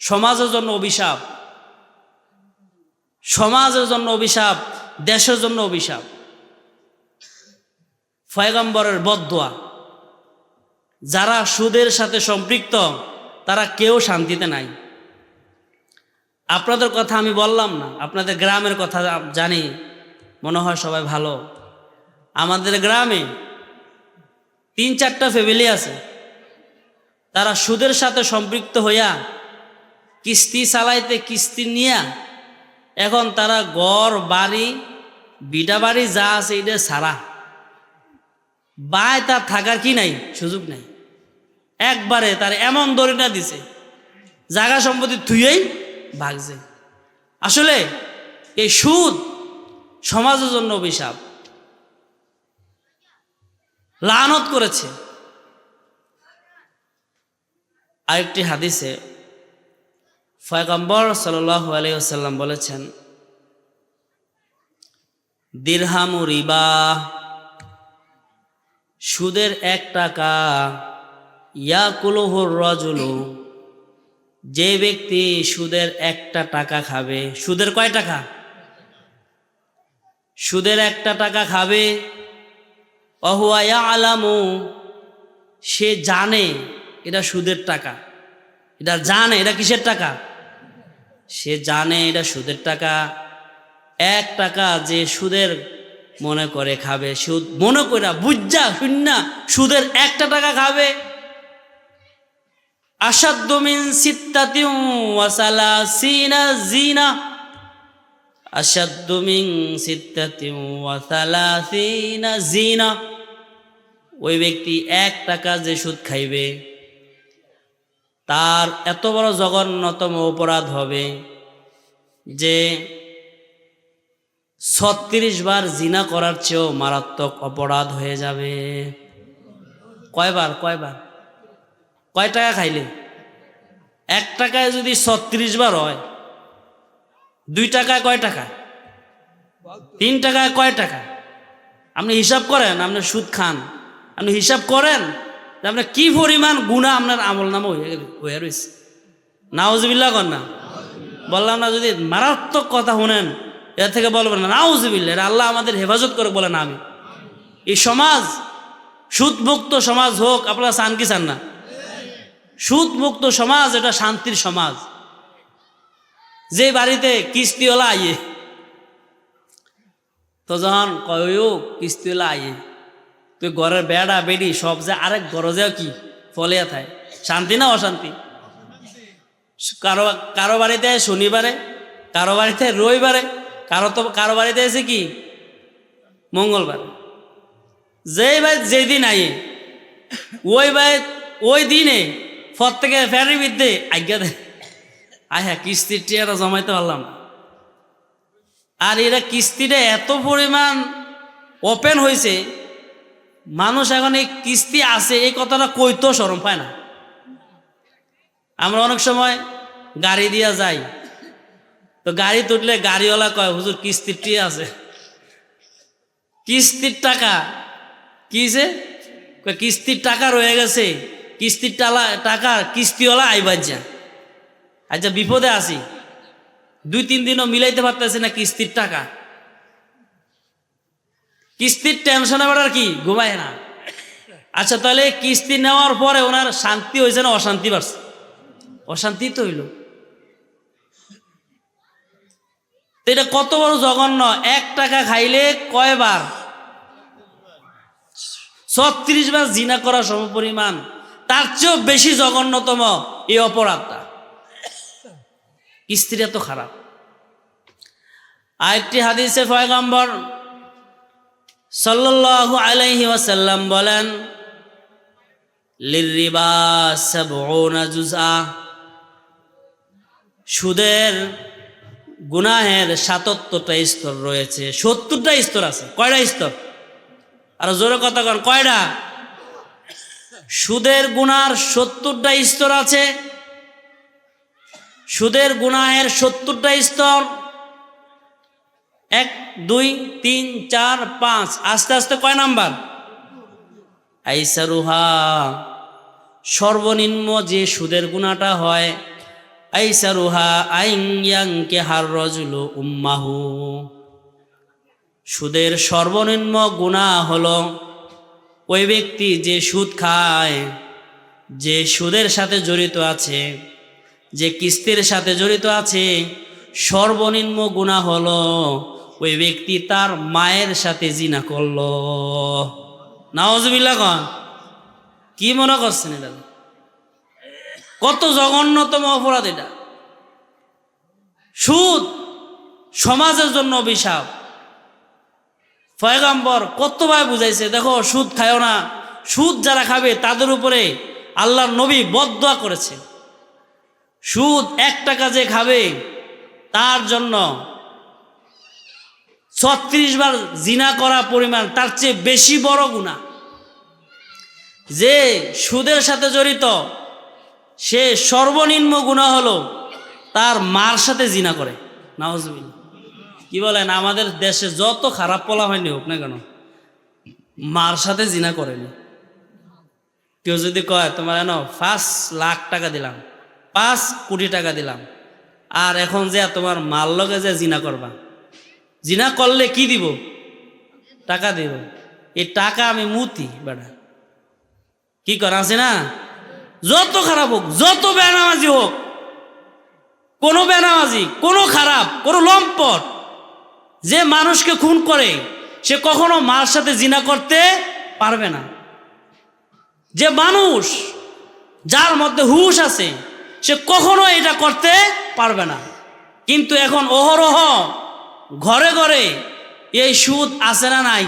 সমাজের জন্য অভিশাপ, সমাজের জন্য অভিশাপ, দেশের জন্য অভিশাপ। পয়গম্বরের বদদোয়া। যারা সুদের সাথে সম্পৃক্ত তারা কেউ শান্তিতে নাই। আপনাদের কথা আমি বললাম না, আপনাদের গ্রামের কথা জানি, মনে হয় সবাই ভালো। আমাদের গ্রামে 3-4টা ফ্যামিলি আছে, তারা সুদের সাথে সম্পৃক্ত হইয়া কিস্তি চালাইতে, কিস্তি নিয়া এখন তারা ঘর বাড়ি বিটা বাড়ি যা আছে এটা সারা বায়, তার থাকার কি নাই, সুযোগ নাই। একবারে তার এমন দরিনা দিছে, জায়গা সম্পত্তি থুয়েই ভাগছে। আসলে এই সুদ সমাজের জন্য অভিশাপ, লানত করেছে। আরেকটি হাদিসে পয়গম্বর সাল্লাল্লাহু আলাইহি ওয়াসাল্লাম বলেছেন, দিরহামু রিবা, সুদের 1 টাকা, ইয়াকুলুহুর রাজুলু, যে ব্যক্তি সুদের 1টা টাকা খাবে। সুদের কয় টাকা? সুদের 1টা টাকা খাবে। ওয়াহুয়া ইয়ালামু, সে জানে এটা সুদের টাকা, এটা জানে এটা কিসের টাকা, সে জানে এটা সুদের টাকা। 1 টাকা যে সুদের মনে করে খাবে, সুদ মনে করে বুঝা শূন্য সুদের 1টা টাকা খাবে, আসাদ্দু মিন সিত্তাতিন ওয়া সালাসিনা জিনা, আসাদ্দু মিন সিত্তাতিন ওয়া সালাসিনা জিনা। ওই ব্যক্তি 1 টাকা যে সুদ খাইবে তার এত বড় জঘন্যতম অপরাধ হবে যে 36 বার জিনা করার চেয়েও মারাত্মক অপরাধ হয়ে যাবে। কয়বার? কয় টাকা খাইলে? 1 টাকায় যদি 36 বার হয়, 2 টাকায় কয় টাকা? 3 টাকায় কয় টাকা? আপনি হিসাব করেন, আপনি সুদ খান, আপনি হিসাব করেন যে আপনার কি পরিমাণ গুনাহ আপনার আমল নামে হয়ে রয়েছে। নাউজুবিল্লাহ কর না। বললাম না, যদি মারাত্মক কথা শুনেন এর থেকে বলবেন না নাউজুবিল্লাহ, এটা আল্লাহ আমাদের হেফাজত করে বলেন। আমি এই সমাজ সুদমুক্ত সমাজ হোক, আপনারা চান কি চান না? সুদমুক্ত সমাজ এটা শান্তির সমাজ। যে বাড়িতে কিস্তিওয়ালা আইয়ে, তো যখন কয়ও কিস্তিওয়ালা আইয়ে, তুই ঘরের বেড়া বেড়ি সব যে আরেক গরজেও কি ফলিয়া থাকে, শান্তি না অশান্তি? কারো বাড়িতে শনিবারে, কারো বাড়িতে রবিবারে, কারো বাড়িতে এসে কি মঙ্গলবার যেই ভাই যেদিন আইয়ে ওই ভাই ওই দিনে প্রত্যেকে ফেরি বিদ্যে আজ্ঞা দেয় আয় হ্যাঁ কিস্তির টিয়ারা জমাইতে পারলাম না। আর এরা কিস্তিটা এত পরিমাণ ওপেন হয়েছে, মানুষ এখন এই কিস্তি আছে এই কথাটা কইতেও শরম পায় না। আমরা অনেক সময় গাড়ি দিয়া যাই, তো গাড়ি তুললে গাড়িওয়ালা কয় হুজুর কিস্তির টিয়া আছে। কিস্তির টাকা কিছে, কিস্তির টাকা রয়ে গেছে, কিস্তির টাকা কিস্তিওয়ালা আইবার যা। আচ্ছা বিপদে আছি, 2-3 দিনও মিলাইতে পারতেছে না কিস্তির টাকা, কিস্তির টেনশনে বেড়ার কি ঘুমায় না। আচ্ছা তাহলে কিস্তি নেওয়ার পরে ওনার শান্তি হয়েছে না অশান্তি বাড়ছে? অশান্তি তো হইল। এটা কত বড় জঘন্য! 1 টাকা খাইলে কয়বার? 36 বার জিনা করা সমপরিমাণ। তার চেয়েও বেশি জঘন্যতম এই অপরাধটা। কিস্তিটা তো খারাপ। আরেকটি হাদিসে পয়গম্বর সাল্লাল্লাহু আলাইহি ওয়াসাল্লাম বলেন, লিররিবা 70 জুজআ, সুদের গুনাহের 77টা স্তর রয়েছে। 70টা স্তর আছে। কয়টা স্তর? আর জোরে কথা কন, কয়টা? সুদের গুনার 70টা স্তর আছে। সুদের গুনাহের 70টা স্তর, 1 2 3 4 5, আস্তে আস্তে কয় নাম্বার? আইসারুহা, সর্বনিম্ন যে সুদের গুনাহটা হয়, আইসারুহা আইয়াংকে হার রজুলু উম্মাহু, সুদের সর্বনিম্ন গুনাহ হলো ওই ব্যক্তি যে সুদ খায়, যে সুদের সাথে জড়িত আছে, যে কিস্তির সাথে জড়িত আছে, সর্বনিম্ন গুনাহ হলো ওই ব্যক্তি তার মায়ের সাথে জিনা করলো। নাউজুবিল্লাহ কন। কি মনে করছেন এটা? কত জঘন্যতম অপরাধ এটা! সুদ সমাজের জন্য অভিশাপ। পয়গম্বর কতবার বুঝাইছে, দেখো সুদ খায়ও না। সুদ যারা খাবে তাদের উপরে আল্লাহর নবী বদদুয়া করেছে। সুদ 1 টাকা যে খাবে তার জন্য 36 বার জিনা করা পরিমাণ, তার চেয়ে বেশি বড় গুনাহ। যে সুদের সাথে জড়িত সে সর্বনিম্ন গুনাহ হলো তার মার সাথে জিনা করে। নাউজুবিল্লাহ। কি বলেন? আমাদের দেশে যত খারাপ পোলা হয়নি হোক না কেন, মার সাথে জিনা করেনি। কেউ যদি কয় তোমার 5 লাখ টাকা দিলাম, 5 কোটি টাকা দিলাম, আর এখন যে তোমার মার লগে যে জিনা করবা, জিনা করলে কি দিব? টাকা দিব। এই টাকা আমি মুতি বেড়া। কি করা আছে না? যত খারাপ হোক, যত বেনামাজি হোক, কোনো বেনামাজি, কোনো খারাপ, কোনো লম্পট যে মানুষকে খুন করে সে কখনো মার সাথে জিনা করতে পারবে না। যে মানুষ যার মধ্যে হুঁশ আছে সে কখনো এটা করতে পারবে না। কিন্তু এখন অহরহ ঘরে ঘরে এই সুদ আছে না নাই?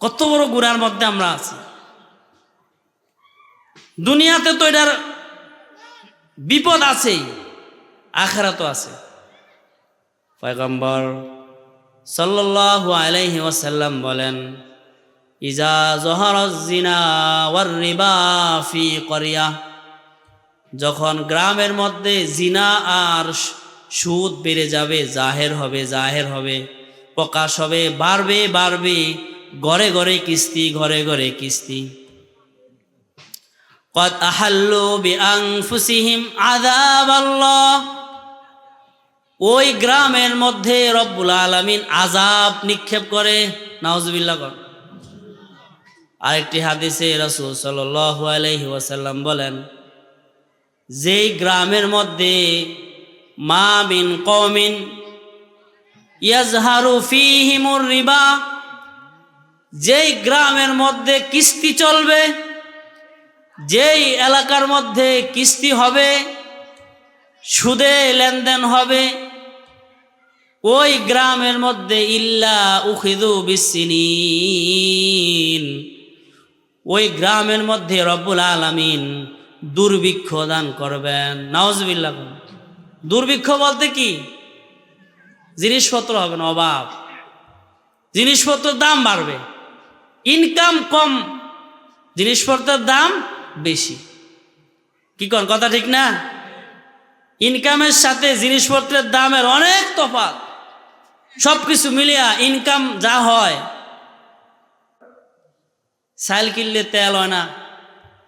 কত বড় গুনার মধ্যে আমরা আছি। দুনিয়াতে তো এটার বিপদ আছেই, আখিরাতও আছে। পয়গম্বর সাল্লাল্লাহু আলাইহি ওয়াসাল্লাম বলেন, ইজা যহারাজ জিনা ওয়ার রিবা ফি ক্বরিয়া, যখন গ্রামের মধ্যে জিনা আর সুদ বেড়ে যাবে, জাহের হবে, জাহের হবে, প্রকাশ হবে, বাড়বে বাড়বে, ঘরে ঘরে কিস্তি, ঘরে ঘরে কিস্তি। কদ আহাল্লু বিআনফুসিহিম আযাবাল্লাহ, ওই গ্রামের মধ্যে রব্বুল আলামিন আযাব নিক্ষেপ করে। নাউজুবিল্লাহ। আরেকটি হাদিসে রাসূল সাল্লাল্লাহু আলাইহি ওয়াসাল্লাম বলেন, যেই গ্রামের মধ্যে মা মিন কওমিন ইয়াজহারু ফীহিমুর রিবা, যেই গ্রামের মধ্যে কিস্তি চলবে, যেই এলাকার মধ্যে কিস্তি হবে, সুদে লেনদেন হবে, ওই গ্রামের মধ্যে ইল্লা উখিযু বিসসিনিন, ওই গ্রামের মধ্যে রব্বুল আলামিন দুর্ভিক্ষ দান করবেন। নাউজুবিল্লাহ। দুর্ভিক্ষ বলতে কি? জিনিসপত্র হবে না, অভাব, জিনিসপত্রের দাম বাড়বে, ইনকাম কম, জিনিসপত্রের দাম বেশি। কি কোন কথা ঠিক না? ইনকামের সাথে জিনিসপত্রের দামের অনেক তফাৎ। সবকিছু মিলিয়া ইনকাম যা হয়, চাল কিনলে তেল হয় না,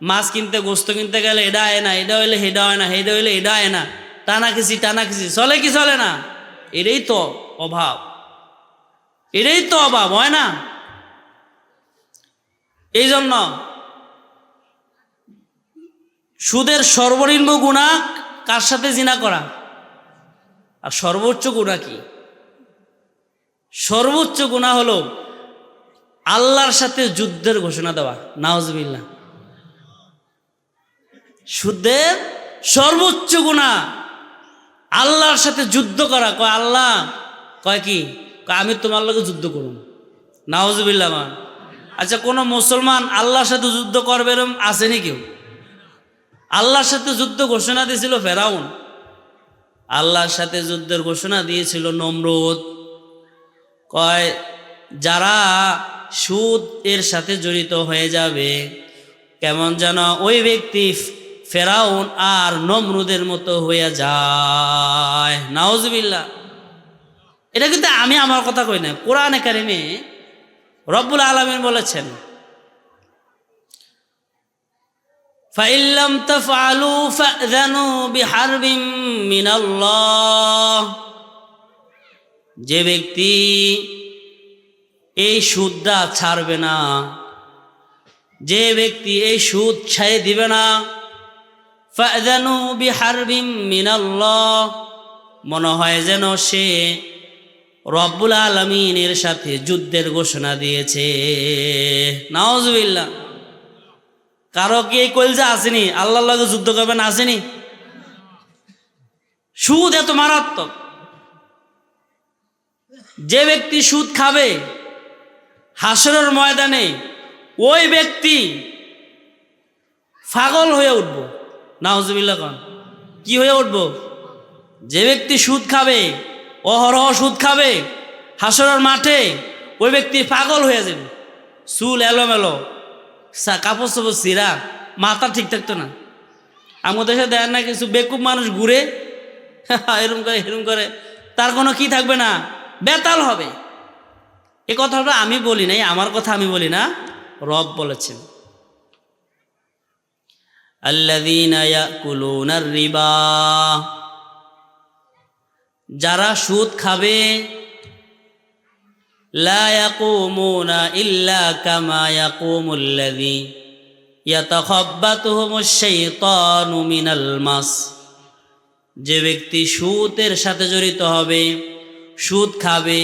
মাছ কিনতে গোস্ত কিনতে গেলে এটা হয় না, এটা হইলে হেডা হয় না, হেডা হইলে এটা হয় না, টানা খিচি চলে কি চলে না? এটাই তো অভাব, এটাই তো অভাব, হয় না? এই জন্য সুদের সর্বনিম্ন গুনাহ কার সাথে জিনা করা, আর সর্বোচ্চ গুনাহ কি? সর্বোচ্চ গুনাহ হলো আল্লাহর সাথে যুদ্ধের ঘোষণা দেওয়া। নাউজুবিল্লাহ। সুদের সর্বোচ্চ গুনাহ আল্লাহর সাথে যুদ্ধ করা। কয় আল্লাহ, কয় কি? কয় আমি তোমার লগে যুদ্ধ করুন। নাউজুবিল্লাহ। আচ্ছা, কোন মুসলমান আল্লাহর সাথে যুদ্ধ করবে এরকম আসেনি কেউ? আল্লাহর সাথে যুদ্ধ ঘোষণা দিয়েছিল ফেরাউন, আল্লাহর সাথে যুদ্ধের ঘোষণা দিয়েছিল নমরুদ। কয় যারা সুদ এর সাথে জড়িত হয়ে যাবে, কেমন যেন ওই ব্যক্তি ফেরাউন আর নমরুদের মতো হয়ে যায়। নাউজুবিল্লাহ। এটা কিন্তু আমি আমার কথা কই না, কোরআনে কারিমে রব্বুল আলামিন বলেছেন, فَإِن لَّمْ تَفْعَلُوا فَأْذَنُوا بِحَرْبٍ مِّنَ اللَّهِ। যে ব্যক্তি এই সুদটা ছাড়বে না, যে ব্যক্তি এই সুদ ছেড়ে দিবে না, فَأْذَنُوا بِحَرْبٍ مِّنَ اللَّهِ, মনে হয় যেন সে রব্বুল আলামিনের সাথে যুদ্ধের ঘোষণা দিয়েছে। নাউজুবিল্লাহ। কারো কি এই কলজা আসেনি আল্লাহর লগে যুদ্ধ করবেন? আসেনি? সুদ এত মারাত্মক, যে ব্যক্তি সুদ খাবে হাসরের ময়দানে ওই ব্যক্তি পাগল হয়ে উঠব। নাউজুবিল্লাহ। কি হয়ে উঠব? যে ব্যক্তি সুদ খাবে, অহরহ সুদ খাবে, হাসরের মাঠে ওই ব্যক্তি পাগল হয়ে যাবে। চুল এলোমেলো, কাপড় চোপড় ছিঁড়া, মাথা ঠিক থাকতো না। আমাদের দেশে দেয় না কিছু বেকুব মানুষ ঘুরে এরম করে এরম করে, তার কোনো কি থাকবে না, বেতাল হবে। এ কথাটা আমি বলি নাই, আমার কথা আমি বলি না, রব বলেছেন, আল্লাযীনা ইয়াকুলুনার রিবা, যারা সুদ খাবে, লা ইয়াকুমুনা ইল্লা কামা ইয়াকুমুল্লাযী ইয়াতাখাব্বাতুহুমুশ শাইতানু মিনাল মাস। যে ব্যক্তি সুদের সাথে জড়িত হবে, সুদ খাবে,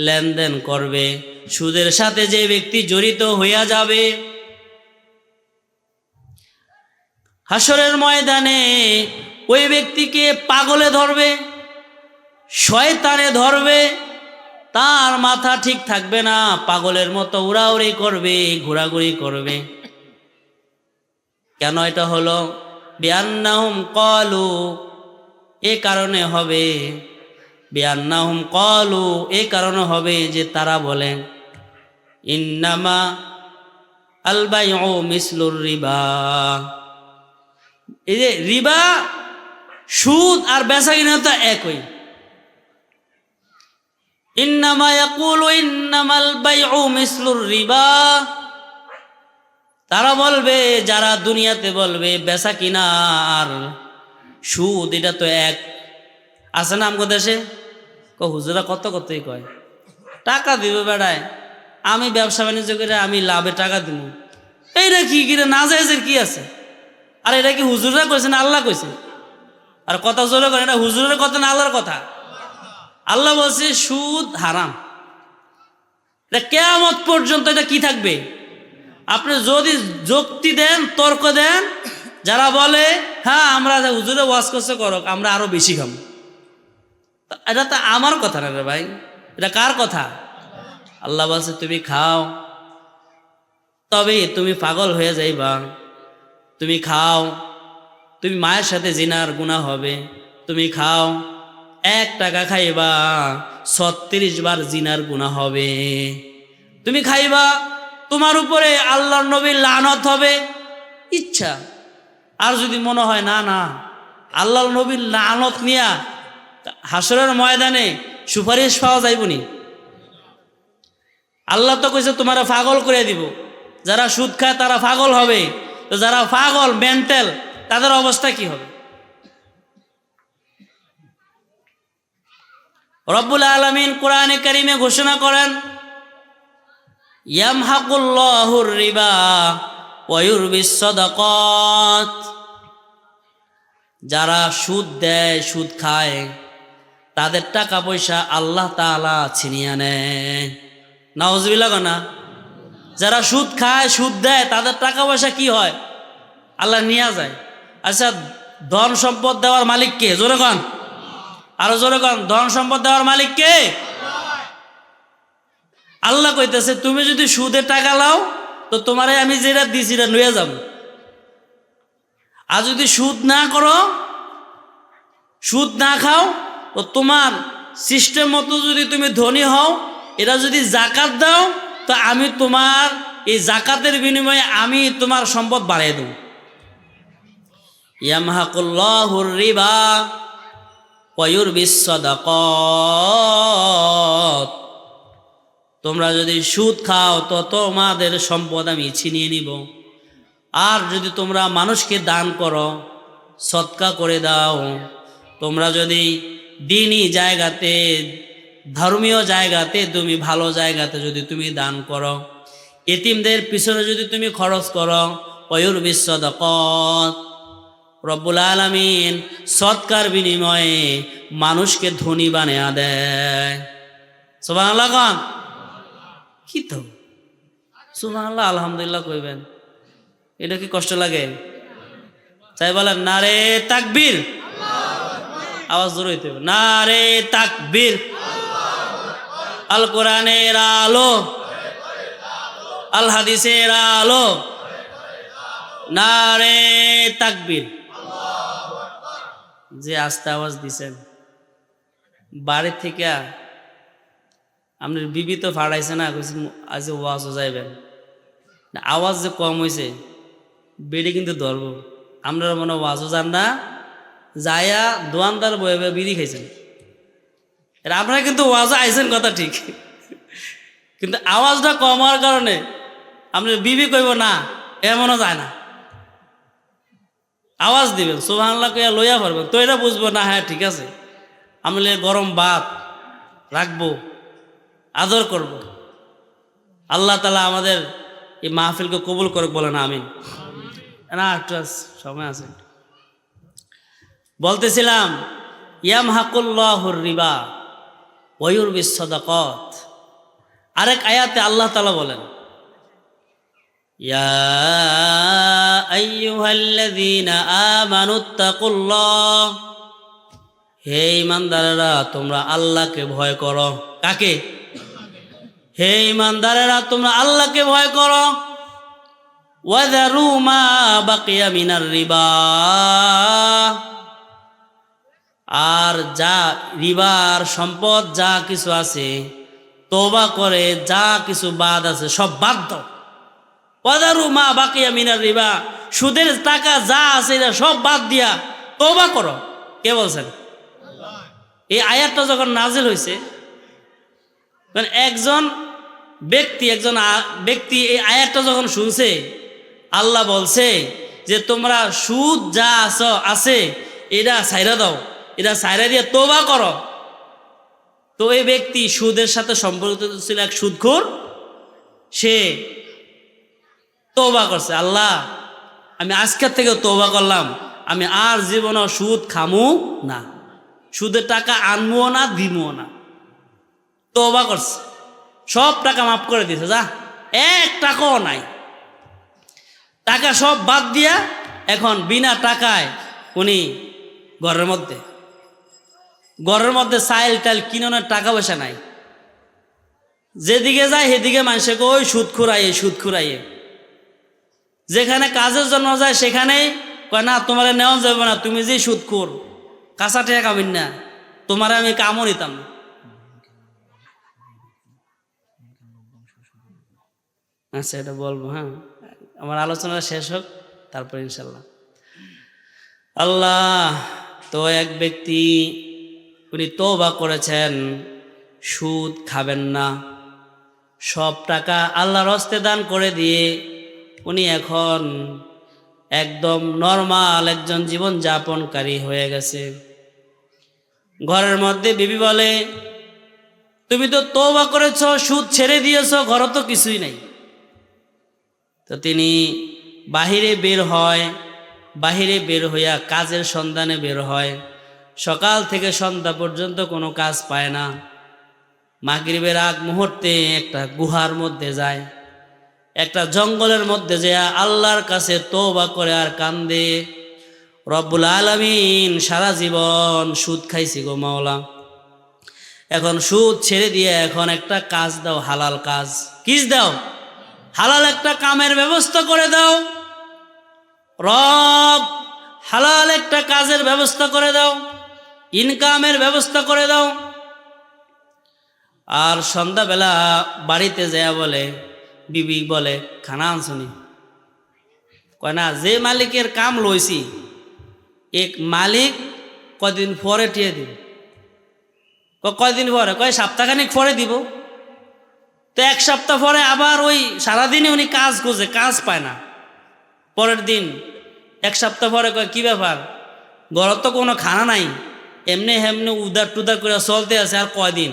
লেনদেন করবে, সুদের সাথে যে ব্যক্তি জড়িত হইয়া যাবে, হাসরের ময়দানে ওই ব্যক্তিকে পাগলে ধরবে, শয়তানে ধরবে, তার মাথা ঠিক থাকবে না, পাগলের মতো উড়াউড়ি করবে, ঘোরাঘুরি করবে। কেন এটা হলো? বিআন্নাহুম ক্বালু, এ কারণে হবে, বিআন্নাহুম ক্বালু, এ কারণে হবে যে তারা বলে, ইন্নামা আল বাইউ মিসলুর রিবা, এই যে রিবা, সুদ আর বেচা কিনা তো একই। ইন্নামা ইয়াকুলু ইন্নামাল বাইউ মিসলুর রিবা, তারা বলবে, যারা দুনিয়াতে বলবে বেচা কিনা আর সুদ এটা তো এক। আছে না আমগো দেশে? হুজুরা কত কতই কয়, টাকা দিবে বেড়ায়, আমি ব্যবসা বাণিজ্য করে আমি লাভে টাকা দিব। এইটা কি কিরে না যাইজের কি আছে? আর এটা কি হুজুররা কইছে না আল্লাহ কইছে? আর কথা জোরে করে, এটা হুজুরের কথা না আল্লাহর কথা? আল্লাহ বলছে সুদ হারাম। এটা কিয়ামত পর্যন্ত এটা কি থাকবে? আপনি যদি যুক্তি দেন, তর্ক দেন, যারা বলে হ্যাঁ আমরা হুজুরে ওয়াজ করছে করক, আমরা আরো বেশি খাবো, এটা তো আমার কথা না রে ভাই, এটা কার কথা? আল্লাহ বলছে তুমি খাও, তবে তুমি পাগল হয়ে যাইবা। তুমি খাও, তুমি মায়ের সাথে জিনার গুনাহ হবে। তুমি খাও, 1 টাকা খাইবা 36 বার জিনার গুনাহ হবে। তুমি খাইবা, তোমার উপরে আল্লাহর নবীর লানত হবে ইচ্ছা। আর যদি মনে হয় না না আল্লাহর নবীর লানত নিয়া হাসরের ময়দানে সুপারিশ পাওয়া যাইবনি, আল্লাহ তো কইছে তোমারা পাগল করে দিব। যারা সুদ খায় তারা পাগল হবে, তো যারা পাগল মেন্টাল তাদের অবস্থা কি হবে? রব্বুল আলামিন কোরআনে কারিমে ঘোষণা করেন, ইয়ামহাকুল্লাহুর রিবা ওয়া ইউরবিস সাদাকাত। যারা সুদ দেয়, সুদ খায়, তাদের টাকা পয়সা আল্লাহ তাআলা ছিনিয়ে নেয়। নাউজুবিল্লাহ না। যারা সুদ খায়, সুদ দেয়, তাদের টাকা পয়সা কি হয়? আল্লাহ নিয়ে যায়। আচ্ছা, ধন সম্পদ দেওয়ার মালিক কে? জোরে কন, আরো জোরে কন। ধন সম্পদ দেওয়ার মালিক কে? আল্লাহ কইতেছে তুমি যদি সুদে টাকা লাও তো তোমারে আমি যেটা দিছি এটা লইয়া যাব। আর যদি সুদ না করো, সুদ না খাও, তো তোমার সিস্টেম মতো যদি তুমি ধনী হও, এটা যদি জাকাত দাও, তো আমি তোমার এই জাকাতের বিনিময়ে আমি তোমার সম্পদ বাড়িয়ে দেব। ইয়ামহাকুল্লাহুর রিবা ওয়া ইউরবিস সাদাকাত। তোমরা যদি সুদ খাও তো তোমাদের সম্পদ আমি ছিনিয়ে নিব। আর যদি তোমরা মানুষকে দান করো, সদকা করে দাও, তোমরা যদি দ্বীনি জায়গাতে, ধর্মীয় জায়গাতে, তুমি ভালো জায়গাতে যদি তুমি দান করো, এতিমদের পিছনে যদি তুমি খরচ করো, ওয়ুরবিস সাদাকাত, রব্বুল আলামিন সদকার বিনিময়ে মানুষকে ধনী বানিয়ে দেয়। সুবহানাল্লাহ কন। কি তো সুবহানাল্লাহ আলহামদুলিল্লাহ কইবেন, এটা কি কষ্ট লাগে? চাই বলেন নারে তাকবীর, আওয়াজ জোরে হইতে হবে, নারে তাকবীর। আল কোরআনের আলো, আল হাদিসের আলো, নারে তাকবীর। যে আস্তে আওয়াজ দিছেন, বাড়ি থেকে আপনার বিবি তো ফাড়াইছে না, কইছে আজ ওয়াজও যাইবেন না, আওয়াজ যে কম হয়েছে বেড়ে কিন্তু ধরবো। আপনারা মনে ওয়াজও যান না, যায়া দোয়ানদার বয়ে বয়ে বিড়ি খাইছেন। আপনারা কিন্তু ওয়াজও আইছেন কথা ঠিক, কিন্তু আওয়াজটা কম হওয়ার কারণে আপনার বিবি কইব না, এমনও যায় না। আওয়াজ দিবেন, সুবহানাল্লাহ কইয়া লইয়া পারবেন, তো এটা বুঝবো না হ্যাঁ ঠিক আছে, আমি গরম ভাত রাখবো, আদর করব। আল্লাহ তাআলা আমাদের এই মাহফিলকে কবুল করে, বলেন আমিন। না একটু সময় আছে, বলতেছিলাম ইয়ামহাকুল্লাহুর রিবা ওয়া ইউরবিস সাদাকাত। আরেক আয়াতে আল্লাহ তাআলা বলেন, ইয়া আইয়ুহাল্লাযীনা আমানুত্তাকুল্লাহ, হে ঈমানদারেরা তোমরা আল্লাহকে ভয় করো। কাকে? হে ঈমানদারেরা তোমরা আল্লাহকে ভয় করো। ওয়াযারু মা বাকিয়া মিনার রিবা, আর যা রিবার সম্পদ যা কিছু আছে, তওবা করে যা কিছু বাদ আছে সব বাদ দাও। ওয়াযারু মা বাকিয়া মিনার রিবা, সুদের টাকা যা আছে এটা সব বাদ দিয়া তওবা করো। কে বলছেন? এই আয়াতটা যখন নাজিল হয়েছে, একজন ব্যক্তি এই আয়াতটা যখন শুনছে, আল্লাহ বলছে যে তোমরা সুদ যা আছে এটা ছাইরা দাও, এটা ছাইরা দিয়ে তওবা করো। তো এই ব্যক্তি সুদের সাথে সম্পর্কিত ছিল, এক সুদখোর, সে তওবা করছে, আল্লাহ আমি আজকের থেকে তওবা করলাম, আমি আর জীবনে সুদ খামু না, সুদের টাকা আনবো না, দিবো না। তওবা করছে, সব টাকা মাফ করে দিয়েছে, যা 1 টাকাও নাই, টাকা সব বাদ দিয়া এখন বিনা টাকায় উনি ঘরের মধ্যে ঘরের মধ্যে চাইল টাইল কিনানোর টাকা পয়সা নাই, যেদিকে যায় সেদিকে মানুষে ওই সুদ খুরাইয়ে, যেখানে কাজের জন্য যায় সেখানে কয় না তোমার নেওয়া যাবে না, তুমি যে সুদখোর, কাঁচা টাকা কামিন না, তোমার আমি কামও নিতাম না। আচ্ছা এটা বলবো, হ্যাঁ আমার আলোচনা শেষ হোক তারপর ইনশাল্লাহ। আল্লাহ, তো এক ব্যক্তি উনি তওবা করেছেন, সুদ খাবেন না, সব টাকা আল্লাহর হস্তে দান করে দিয়ে উনি এখন একদম নরমাল একজন জীবন যাপনকারী হয়ে গেছে। ঘরের মধ্যে বিবি বলে, তুমি তো তওবা করেছ, সুদ ছেড়ে দিয়েছ, ঘরে তো কিছুই নাই। তো তিনি বাহিরে বের হইয়া কাজের সন্ধানে বের হয়। সকাল থেকে সন্ধ্যা পর্যন্ত কোনো কাজ পায় না। মাগরিবের আগ মুহূর্তে একটা গুহার মধ্যে যায়, একটা জঙ্গলের মধ্যে যায় আল্লাহর কাছে তওবা করে আর কান্দে, রব্বুল আলামিন সারা জীবন সুদ খাইছি গো মাওলা, এখন সুদ ছেড়ে দিয়ে এখন একটা কাজ দাও, হালাল কাজ। কিস দাও? হালাল একটা কামের ব্যবস্থা করে দাও রব, হালাল একটা কাজের ব্যবস্থা করে দাও, ইনকামের ব্যবস্থা করে দাও। আর সন্ধ্যাবেলা বাড়িতে যায় বলে, বিবি বলে খানা আনছনি? কয় না, যে মালিকের কাম লইছি এক মালিক কদিন পরে টিয়ে দিব। কয়দিন পরে? কয় সপ্তাহখানিক পরে দিব। তো এক সপ্তাহ পরে আবার ওই সারাদিনে উনি কাজ খুঁজে, কাজ পায় না। পরের দিন এক সপ্তাহ পরে কয় কি ব্যাপার, ঘরে তো কোনো খানা নাই, এমনি হেমনি উদার টুদার করে চলতে আছে, আর কয়দিন?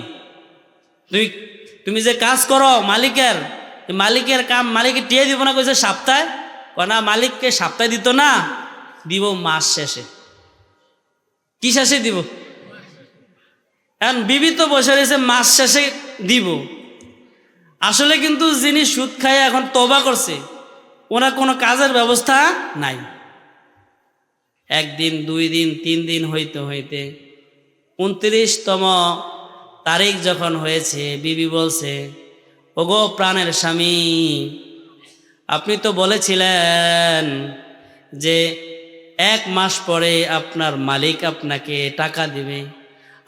তুমি যে কাজ করো মালিকের কাম মালিকে টিয়ে দিব না, কইছে সপ্তাহে? কয় না, মালিককে সপ্তাহে দিত না, দিব মাস শেষে। কি শেষে দিব? এখন বিবি তো বসে রয়েছে মাস শেষে দিব। আসলে কিন্তু যিনি সুদ খায় এখন তওবা করছে, ওনার কোনো কাজের ব্যবস্থা নাই। একদিন, 2 দিন, 3 দিন হইতে হইতে 29তম তারিখ যখন হয়েছে, বিবি বলছে, ওগো প্রাণের স্বামী, আপনি তো বলেছিলেন যে 1 মাস পরে আপনার মালিক আপনাকে টাকা দিবে,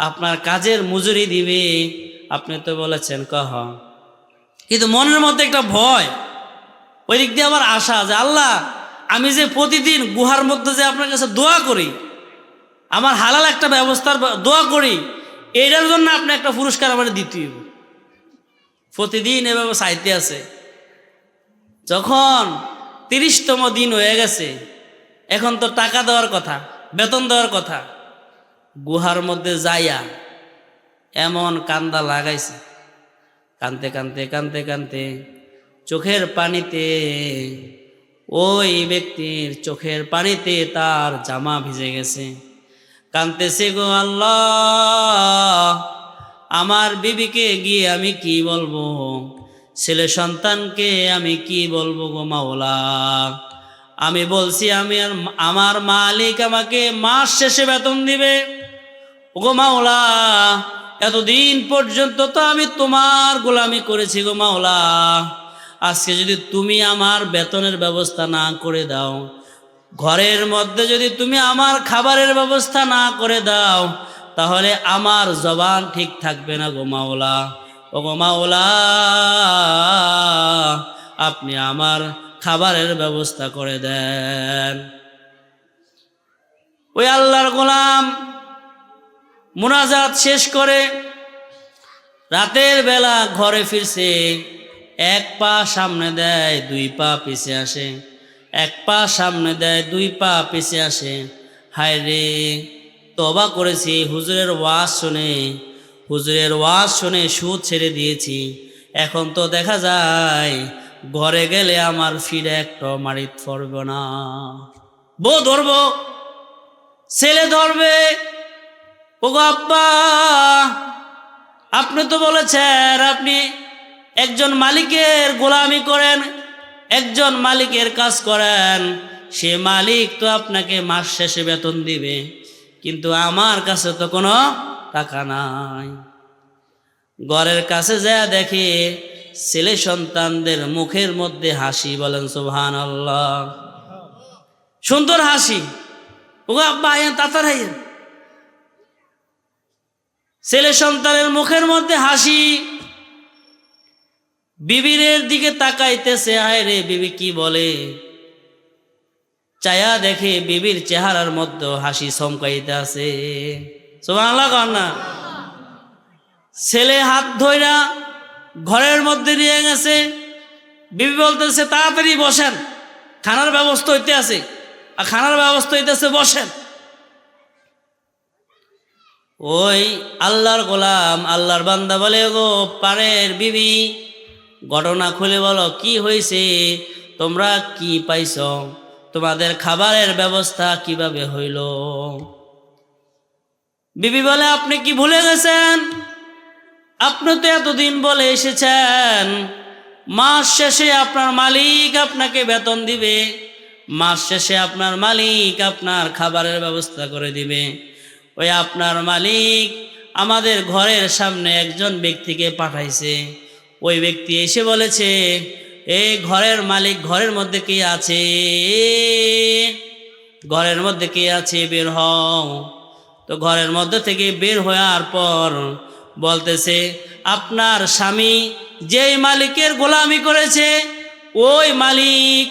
আপনার কাজের মজুরি দিবে, আপনি তো বলেছেন। কহ, কিন্তু মনের মধ্যে একটা ভয়, ওই দিক দিয়ে আমার আশা যে আল্লাহ, আমি যে প্রতিদিন গুহার মধ্যে যে আপনার কাছে দোয়া করি, আমার হালাল একটা ব্যবস্থার দোয়া করি, এটার জন্য আপনি একটা পুরস্কার আমার দিতে হবে। প্রতিদিন এভাবে চাইতে আছে। যখন 30তম দিন হয়ে গেছে, এখন তো টাকা দেওয়ার কথা, বেতন দেওয়ার কথা, গুহার মধ্যে যাইয়া এমন কান্দা লাগাইছে, কানতে কানতে কানতে কানতে চোখের পানিতে, ওই ব্যক্তির চোখের পানিতে তার জামা ভিজে গেছে। কানতেছে, গো আল্লাহ, আমার বিবিকে গিয়ে আমি কি বলবো, ছেলে সন্তানকে আমি কি বলবো গো মাওলা। আমি বলছি আমার মালিক আমাকে মাস শেষে বেতন দিবে। গো মাওলা, এতদিন পর্যন্ত তো আমি তোমার গোলামি করেছি গো মাওলা, আজকে যদি তুমি আমার বেতনের ব্যবস্থা না করে দাও, ঘরের মধ্যে যদি তুমি আমার খাবারের ব্যবস্থা না করে দাও, তাহলে আমার জবান ঠিক থাকবে না গো মাওলা। ও গো মাওলা, আপনি আমার খাবারের ব্যবস্থা করে দেন। ওই আল্লাহর গোলাম মুনাজাত শেষ করে রাতের বেলা ঘরে ফিরছে। 1 পা সামনে দেয়, 2 পা পিছে আসে, 1 পা সামনে দেয়, 2 পা পিছে আসে। হায় রে, তওবা করেছি, হুজুরের ওয়াজ শুনে সুদ ছেড়ে দিয়েছি, এখন তো দেখা যায় ঘরে গেলে আমার ফিরে একটা মারিত পড়বে না। বউ ধরবো, ছেলে ধরবে, ওগো আব্বা, আপনি তো বলেছেন আপনি একজন মালিকের গোলামি করেন, একজন মালিকের কাজ করেন, সে মালিক তো আপনাকে মাস শেষে বেতন দিবে, কিন্তু আমার কাছে তো কোনো টাকা নাই। ঘরের কাছে যায় দেখে ছেলে সন্তানদের মুখের মধ্যে হাসি, বলেন সুবহানাল্লাহ, সুন্দর হাসি। ওগো আব্বা আইয়েন, তাড়াতাড়ি আইয়েন। ছেলে সন্তানের মুখের মধ্যে হাসি। বিবির দিকে তাকাইতেছে, হায় রে বিবি কি বলে। চায়া দেখে বিবির চেহারার মধ্যে হাসি চমকাইতে আছে। সুবহানাল্লাহ কন না। ছেলে হাত ধইরা ঘরের মধ্যে নিয়ে গেছে। বিবি বলতেছে তাড়াতাড়ি বসেন, খানার ব্যবস্থা হইতে আছে, আর খানার ব্যবস্থা হইতেছে, বসেন। ওই আল্লাহর গোলাম, আল্লাহর বান্দা বলে, গো পারের বিবি, ঘটনা খুলে বলো কি হয়েছে, তোমরা কি পাইছ, তোমাদের খাবারের ব্যবস্থা কিভাবে হইল। বিবি বলে, আপনি কি ভুলে গেছেন, আপনি তো এতদিন বলে এসেছেন মাস শেষে আপনার মালিক আপনাকে বেতন দিবে, মাস শেষে আপনার মালিক আপনার খাবারের ব্যবস্থা করে দিবে। ওই আপনার মালিক আমাদের ঘরের সামনে একজন ব্যক্তিকে পাঠাইছে। ওই ব্যক্তি এসে বলেছে, এই ঘরের মালিক, ঘরের মধ্যে কে আছে, ঘরের মধ্যে কে আছে, বের হও। তো ঘরের মধ্যে থেকে বের হওয়ার পর বলতেছে, আপনার স্বামী যেই মালিকের গোলামি করেছে, ওই মালিক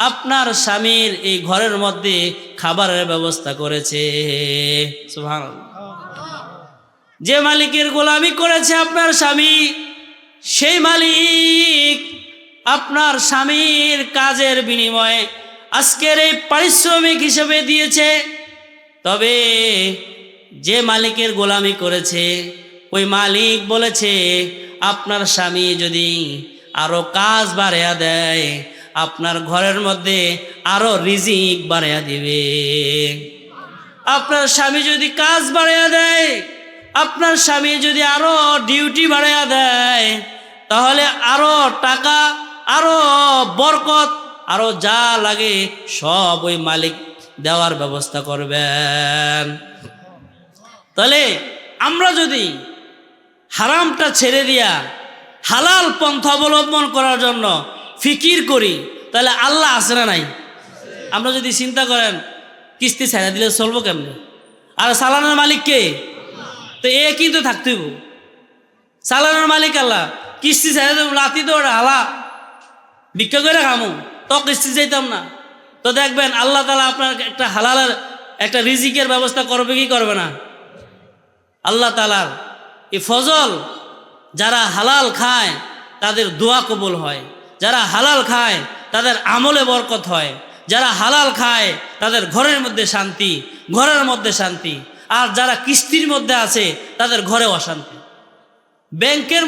আপনার স্বামীর এই ঘরের মধ্যে খাবারের ব্যবস্থা করেছে। সুবহানাল্লাহ। যে মালিকের গোলামি করেছে আপনার স্বামী, সেই মালিক আপনার স্বামীর কাজের বিনিময়ে আজকের এই পারিশ্রমিক হিসেবে দিয়েছে। তবে যে মালিকের গোলামি করেছে ওই মালিক বলেছে, আপনার স্বামী যদি আরো কাজ বাড়াইয়া দেয়, আপনার ঘরের মধ্যে আরো রিজিক বাড়াইয়া দিবে। আপনার স্বামী যদি কাজ বাড়াইয়া দেয়, আপনার স্বামী যদি আরো ডিউটি বাড়াইয়া দেয়, তাহলে আরো টাকা, আরো বরকত, আরো যা লাগে সব ওই মালিক দেওয়ার ব্যবস্থা করবেন। তাহলে আমরা যদি হারামটা ছেড়ে দিয়া হালাল পন্থা অবলম্বন করার জন্য ফিকির করি, তাহলে আল্লাহ আছে না নাই? আমরা যদি চিন্তা করেন কিস্তি ছেড়ে দিলে চলবো কেমনে, আর চালানোর মালিক কে? তো এ কিন্তু থাকতেইব, চালানোর মালিক আল্লাহ। কিস্তি ছেড়ে দেব, লাতি তো হালা ভিক্ষা করে খামু, তো কিস্তি চাইতাম না। তো দেখবেন আল্লাহ তাআলা আপনার একটা হালালের একটা রিজিকের ব্যবস্থা করবে কি করবে না? আল্লাহ তাআলার এই ফজল, যারা হালাল খায় তাদের দোয়া কবুল হয়, যারা হালাল খায় তাদের আমলে বরকত হয়, যারা হালাল খায় তাদের ঘরের মধ্যে শান্তি, ঘরের মধ্যে শান্তি। আর যারা কিস্তির মধ্যে আছে তাদের ঘরে অশান্তি। ব্যাংকের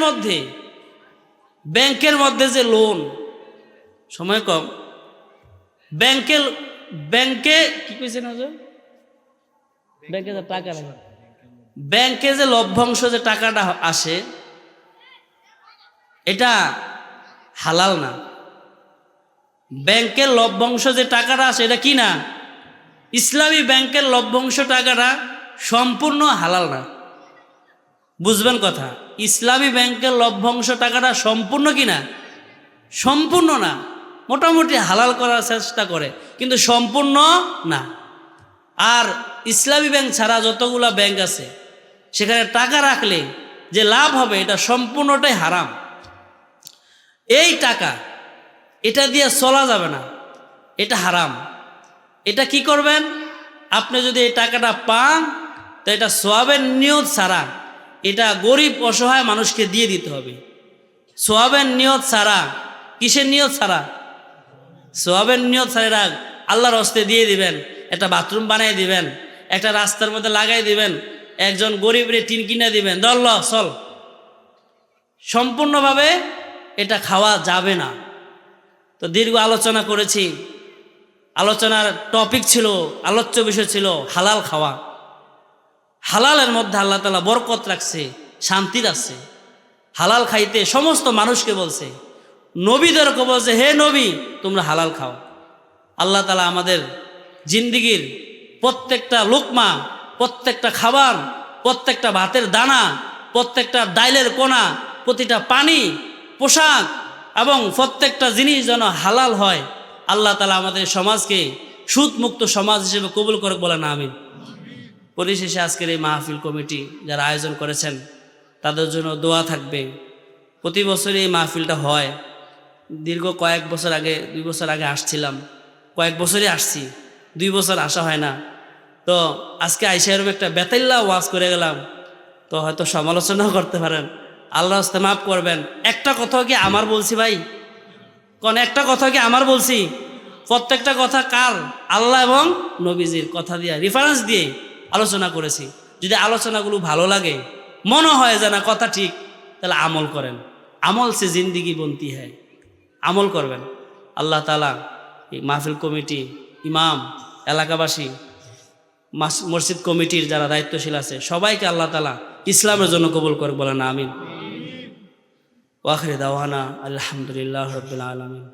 মধ্যে যে লোন, সময় কম, ব্যাংকে কি কইছে না, ব্যাংকে যে টাকা লাগে, ব্যাংকে যে লভ্যাংশ যে টাকাটা আসে, এটা হালাল না। ব্যাংকের লভ্যাংশ যে টাকাটা আসে, এটা কি না? ইসলামী ব্যাংকের লভ্যাংশ টাকাটা সম্পূর্ণ হালাল না। বুঝবেন কথা, ইসলামী ব্যাংকের লভ্যাংশ টাকাটা সম্পূর্ণ কি না? সম্পূর্ণ না। মোটামুটি হালাল করার চেষ্টা করে, কিন্তু সম্পূর্ণ না। আর ইসলামী ব্যাংক ছাড়া যতগুলা ব্যাংক আছে, সেখানে টাকা রাখলে যে লাভ হবে এটা সম্পূর্ণটাই হারাম। এই টাকা, এটা দিয়ে চলা যাবে না, এটা হারাম। এটা কি করবেন, আপনি যদি এই টাকাটা পান, তো এটা সওয়াবের নিয়ত ছাড়া, এটা গরিব অসহায় মানুষকে দিয়ে দিতে হবে। সওয়াবের নিয়ত ছাড়া, কিসের নিয়ত ছাড়া? সওয়াবের নিয়ত ছাড়া আল্লাহর হস্তে দিয়ে দিবেন, একটা বাথরুম বানিয়ে দিবেন, একটা রাস্তার মধ্যে লাগাই দিবেন, একজন গরিবরে টিন কিনে দিবেন, দল চল। সম্পূর্ণভাবে এটা খাওয়া যাবে না। তো দীর্ঘ আলোচনা করেছি, আলোচনার টপিক ছিল, আলোচ্য বিষয় ছিল হালাল খাওয়া। হালালের মধ্যে আল্লাহ তাআলা বরকত রাখছে, শান্তি রাখছে। হালাল খাইতে সমস্ত মানুষকে বলছে, নবীদেরকে বলছে, হে নবী তোমরা হালাল খাও। আল্লাহ তাআলা আমাদের জিন্দিগির প্রত্যেকটা লোকমা, প্রত্যেকটা খাবার, প্রত্যেকটা ভাতের দানা, প্রত্যেকটা ডাইলের কোনা, প্রতিটা পানি, পোশাক এবং প্রত্যেকটা জিনিস যেন হালাল হয়। আল্লাহ তাআলা আমাদের সমাজকে সুদমুক্ত সমাজ হিসেবে কবুল করে বলেন আমিন। পরিশেষে আজকের এই মাহফিল কমিটি যারা আয়োজন করেছেন তাদের জন্য দোয়া থাকবে। প্রতি বছরই এই মাহফিলটা হয়। দীর্ঘ কয়েক বছর আগে, 2 বছর আগে আসছিলাম, কয়েক বছরই আসছি, 2 বছর আসা হয় না। তো আজকে আইসা এরকম একটা বেতাল্লা ওয়াজ করে গেলাম, তো হয়তো সমালোচনাও করতে পারেন, আল্লাহ রাস্তে মাফ করবেন। একটা কথাও কি আমার বলছি ভাই? কোন একটা কথা কি আমার বলছি? প্রত্যেকটা কথা কার? আল্লাহ এবং নবীজির কথা দিয়ে, রেফারেন্স দিয়ে আলোচনা করেছি। যদি আলোচনাগুলো ভালো লাগে, মনে হয় যে না কথা ঠিক, তাহলে আমল করেন। আমল সে জিন্দিগি বনতি হ্যায়, আমল করবেন। আল্লাহ তাআলা এই মাহফিল কমিটি, ইমাম, এলাকাবাসী, মসজিদ কমিটির যারা দায়িত্বশীল আছে সবাইকে আল্লাহ তাআলা ইসলামের জন্য কবুল করে বলেন আমিন। ওয়া আখিরু দাওয়ানা আলহামদুলিল্লাহি রাব্বিল আলামিন।